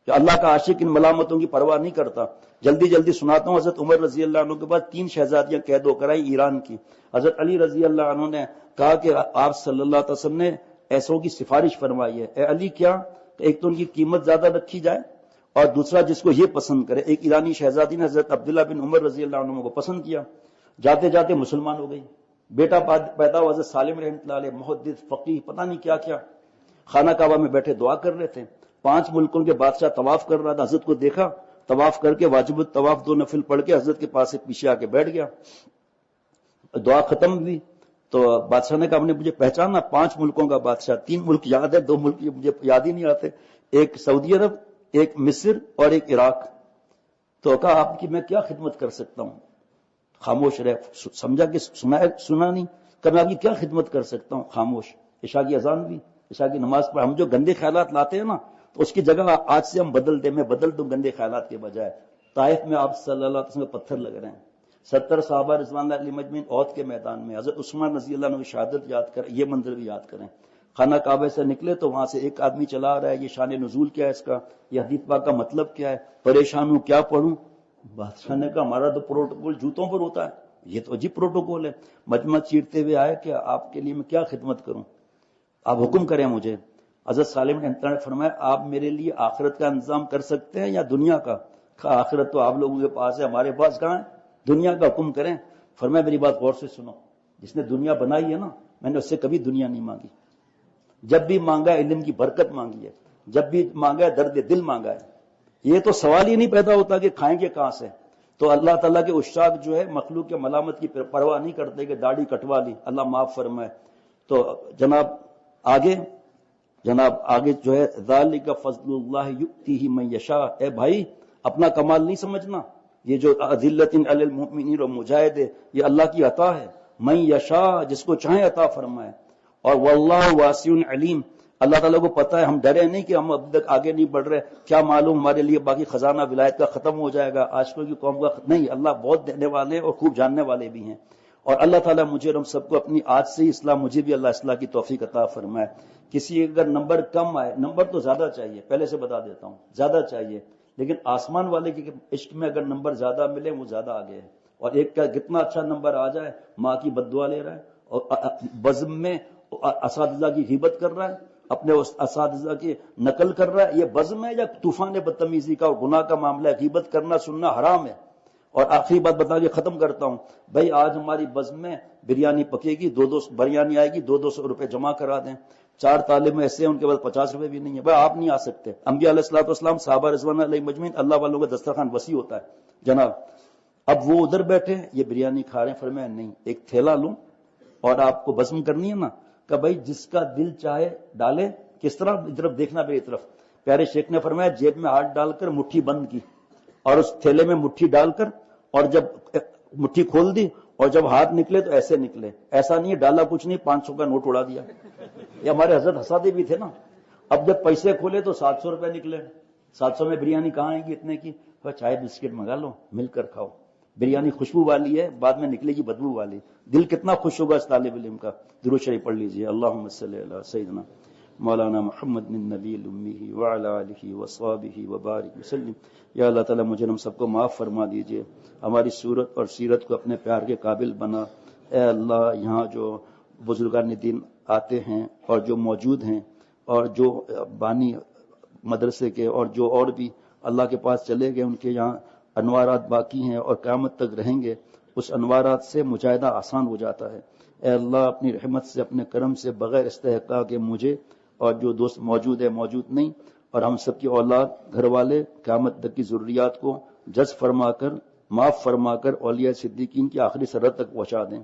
کہ اللہ کا عاشق ان ملامتوں کی پرواہ نہیں کرتا. جلدی سناتا ہوں. حضرت عمر رضی اللہ عنہ کے بعد 3 شہزادیاں قید ہو کر آئی ایران کی. حضرت علی رضی اللہ عنہ نے کہا کہ آپ صلی اللہ علیہ وسلم نے ایسوں کی سفارش فرمائی ہے. اے علی کیا؟ ایک تو ان کی قیمت زیادہ رکھی جائے اور دوسرا جس کو یہ پسند کرے. ایک ایرانی شہزادی نے حضرت عبداللہ بن عمر رضی اللہ عنہ کو پسند کیا, جاتے جاتے مسلمان ہو گئی. بیٹا پیدا ہوا حضرت سالم رحمۃ اللہ علیہ, محدث, فقیہ, پتہ نہیں کیا کیا. خانہ کعبہ میں بیٹھے دعا کر رہے تھے. 5 ملکوں کے بادشاہ طواف کر رہا تھا, حضرت کو دیکھا, طواف کر کے واجب الطواف 2 نفل پڑھ کے حضرت کے پاس سے پیچھے آ کے بیٹھ گیا. دعا ختم ہوئی تو بادشاہ نے کہا ہم نے مجھے پہچانا, 5 ملکوں کا بادشاہ, 3 ملک یاد ہے, 2 ملک مجھے یاد ہی نہیں آتے, ایک سعودی عرب, ایک مصر اور ایک عراق. تو کہا آپ کی میں کیا خدمت کر سکتا ہوں. خاموش رہے, سمجھا کہ سنا نہیں, کہ میں آپ کی کیا خدمت کر سکتا ہوں. خاموش. عشاء کی اذان بھی, عشاء کی نماز پڑھ. ہم جو گندے خیالات لاتے ہیں نا, تو اس کی جگہ آج سے ہم بدل دیں, میں بدل دوں گندے خیالات کے بجائے. طائف میں آپ صلی اللہ علیہ وسلم پتھر لگ رہے ہیں, 70 صحابہ رضوان اللہ علیہم اجمعین عہد کے میدان میں, حضرت عثمان رضی اللہ عنہ کی شہادت یاد کریں, یہ منظر بھی یاد کریں. خانہ کعبہ سے نکلے تو وہاں سے ایک آدمی چلا آ رہا ہے, یہ شان نزول کیا ہے اس کا, یہ حدیث پاک کا مطلب کیا ہے, پریشان ہوں کیا پڑھوں. بادشاہ نے کہا ہمارا تو پروٹوکول جوتوں پر ہوتا ہے, یہ تو عجیب پروٹوکول ہے. مجمع چیرتے ہوئے آئے کہ آپ کے لیے میں کیا خدمت کروں, آپ حکم کریں مجھے. حضرت سالم نے فرمایا آپ میرے لیے آخرت کا انتظام کر سکتے ہیں یا دنیا کا. کہا آخرت تو آپ لوگوں کے پاس ہے, ہمارے پاس کہاں ہے, دنیا کا حکم کریں. فرمایا میری بات غور سے سنو, جس نے دنیا بنائی ہے نا, میں نے اس سے کبھی دنیا نہیں مانگی. جب بھی مانگا ہے علم کی برکت مانگی ہے, جب بھی مانگا ہے درد دل مانگا ہے. یہ تو سوال ہی نہیں پیدا ہوتا کہ کھائیں گے کہاں سے. تو اللہ تعالیٰ کے عشاق جو ہے مخلوق کے ملامت کی پرواہ نہیں کرتے کہ داڑھی کٹوا لی, اللہ معاف فرمائے. تو جناب آگے جو ہے ذالک فضل اللہ یؤتیہ من یشاء. اے بھائی اپنا کمال نہیں سمجھنا, یہ جو اذلۃ علی المؤمنین اور مجاہد ہے, یہ اللہ کی عطا ہے. من یشاء, جس کو چاہے عطا فرمائے. اور واللہ واسع علیم, اللہ تعالیٰ کو پتا ہے. ہم ڈرے نہیں کہ ہم اب تک آگے نہیں بڑھ رہے, کیا معلوم ہمارے لیے باقی خزانہ ولایت کا ختم ہو جائے گا, آج کل کی قوم کا نہیں. اللہ بہت دینے والے اور خوب جاننے والے بھی ہیں. اور اللہ تعالیٰ مجھے اور ہم سب کو اپنی آج سے ہی اصلاح, مجھے بھی اللہ اصلاح کی توفیق عطا فرمائے. کسی اگر نمبر کم آئے, نمبر تو زیادہ چاہیے, پہلے سے بتا دیتا ہوں زیادہ چاہیے, لیکن آسمان والے کے عشق میں اگر نمبر زیادہ ملے وہ زیادہ آگے ہے. اور ایک کا کتنا اچھا نمبر آ جائے, ماں کی بد دعا لے رہا ہے اور بزم میں اساتذہ کی غیبت کر رہا ہے, اپنے اساتذہ کی نقل کر رہا ہے. یہ بزم ہے یا طوفان بدتمیزی کا اور گناہ کا معاملہ ہے. غیبت کرنا سننا حرام ہے. اور آخری بات بتا کے ختم کرتا ہوں, بھائی آج ہماری بزم میں بریانی پکے گی, 200 بریانی آئے گی, 200 روپے جمع کرا دیں. 4 طالب ایسے ہیں ان کے پاس 50 روپے بھی نہیں ہے. بھائی آپ نہیں آ سکتے. انبیاء علیہ الصلوۃ والسلام, صحابہ رضوان اللہ علیہم اجمعین, اللہ والوں کا دسترخوان وسیع ہوتا ہے جناب. اب وہ ادھر بیٹھے ہیں, یہ بریانی کھا رہے ہیں. فرمایا نہیں, ایک تھیلا لوں اور آپ کو بزم کرنی ہے نا, کہ بھائی جس کا دل چاہے ڈالے. کس طرح, طرف دیکھنا میری طرف. پیارے شیخ نے فرمایا جیب میں ہاتھ ڈال کر مٹھی بند کی, اور اس تھیلے میں مٹھی ڈال کر, اور جب مٹھی کھول دی اور جب ہاتھ نکلے تو ایسے نکلے. ایسا نہیں ہے ڈالا کچھ نہیں, 500 کا نوٹ اڑا دیا. یہ ہمارے حضرت ہسادے بھی تھے نا. اب جب پیسے کھولے تو 700 روپے نکلے. 700 میں بریانی کہاں آئے گی اتنے کی. چائے بسکٹ منگا لو, مل کر کھاؤ. بریانی خوشبو والی ہے, بعد میں نکلے گی بدبو والی. دل کتنا خوش ہوگا اس طالب علم کا. درود شریف پڑھ لیجیے. اللہم صلی علی سیدنا مولانا محمد النبی الامی وعلی آلہ وصحبہ وبارک وسلم. یا اللہ تعالیٰ مجھے ہم سب کو معاف فرما دیجیے, ہماری صورت اور سیرت کو اپنے پیار کے قابل بنا. اے اللہ یہاں جو بزرگان دین آتے ہیں اور جو موجود ہیں, اور جو بانی مدرسے کے اور جو اور بھی اللہ کے پاس چلے گئے, ان کے یہاں انوارات باقی ہیں اور قیامت تک رہیں گے. اس انوارات سے مجاہدہ آسان ہو جاتا ہے. اے اللہ اپنی رحمت سے, اپنے کرم سے, بغیر استحقاق کے مجھے اور جو دوست موجود ہے موجود نہیں, اور ہم سب کی اولاد, گھر والے, قیامت تک کی ضروریات کو جذب فرما کر, معاف فرما کر اولیاء صدیقین کی آخری سرحد تک پہنچا دیں.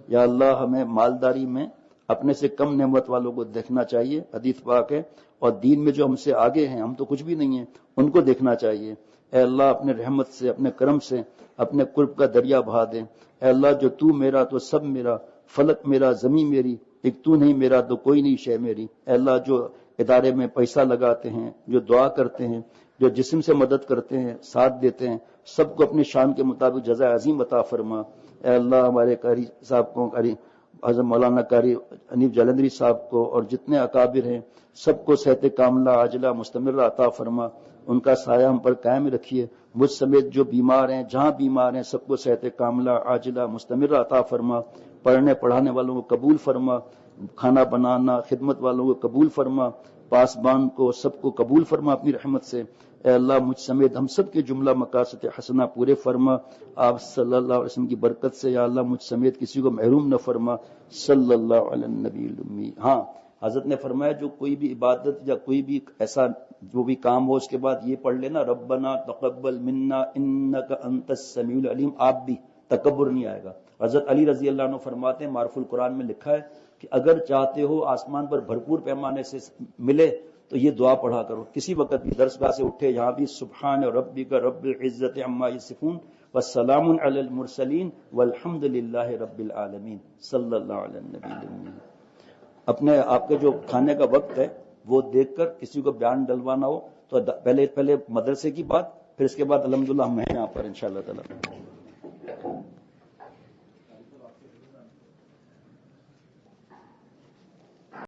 یا اللہ ہمیں مالداری میں اپنے سے کم نعمت والوں کو دیکھنا چاہیے, حدیث پاک ہے. اور دین میں جو ہم سے آگے ہیں, ہم تو کچھ بھی نہیں ہیں, ان کو دیکھنا چاہیے. اے اللہ اپنے رحمت سے, اپنے کرم سے اپنے قرب کا دریا بہا دیں. اے اللہ جو تو میرا تو سب میرا, فلک میرا زمین میری, ایک تو نہیں میرا تو کوئی نہیں شے میری. اے اللہ جو ادارے میں پیسہ لگاتے ہیں, جو دعا کرتے ہیں, جو جسم سے مدد کرتے ہیں, ساتھ دیتے ہیں, سب کو اپنی شان کے مطابق جزائے عظیم عطا فرما. اے اللہ ہمارے قاری صاحب کو, قاری حضرت مولانا قاری حنیف جلندری صاحب کو, اور جتنے اکابر ہیں سب کو صحت کاملہ عاجلہ مستمرہ عطا فرما. ان کا سایہ ہم پر قائم رکھیے. مجھ سمیت جو بیمار ہیں, جہاں بیمار ہیں, سب کو صحت کاملہ عاجلہ مستمرہ عطا فرما. پڑھنے پڑھانے والوں کو قبول فرما. کھانا بنانا، خدمت والوں کو قبول فرما، پاسبان کو سب کو قبول فرما اپنی رحمت سے۔ اے اللہ مجھ سمیت ہم سب کے جملہ مقاصد حسنہ پورے فرما آپ صلی اللہ علیہ وسلم کی برکت سے۔ یا اللہ مجھ سمیت کسی کو محروم نہ فرما، صلی اللہ علی النبی الامی۔ ہاں حضرت نے فرمایا جو کوئی بھی عبادت یا کوئی بھی ایسا جو بھی کام ہو اس کے بعد یہ پڑھ لینا ربنا تقبل منا انک انت السمیع العلیم، آپ بھی تکبر نہیں آئے گا۔ حضرت علی رضی اللہ عنہ فرماتے ہیں معروف القرآن میں لکھا ہے کہ اگر چاہتے ہو آسمان پر بھرپور پیمانے سے ملے تو یہ دعا پڑھا کرو، کسی وقت بھی درسگاہ سے اٹھے یہاں بھی سبحان ربک رب العزت عما یصفون والسلام علی المرسلین والحمد للہ رب العالمین صلی اللہ علیہ النبی۔ اپنے آپ کے جو کھانے کا وقت ہے وہ دیکھ کر کسی کو بیان ڈلوانا ہو تو پہلے مدرسے کی بات، پھر اس کے بعد الحمدللہ ہم ہیں یہاں پر انشاءاللہ تعالی۔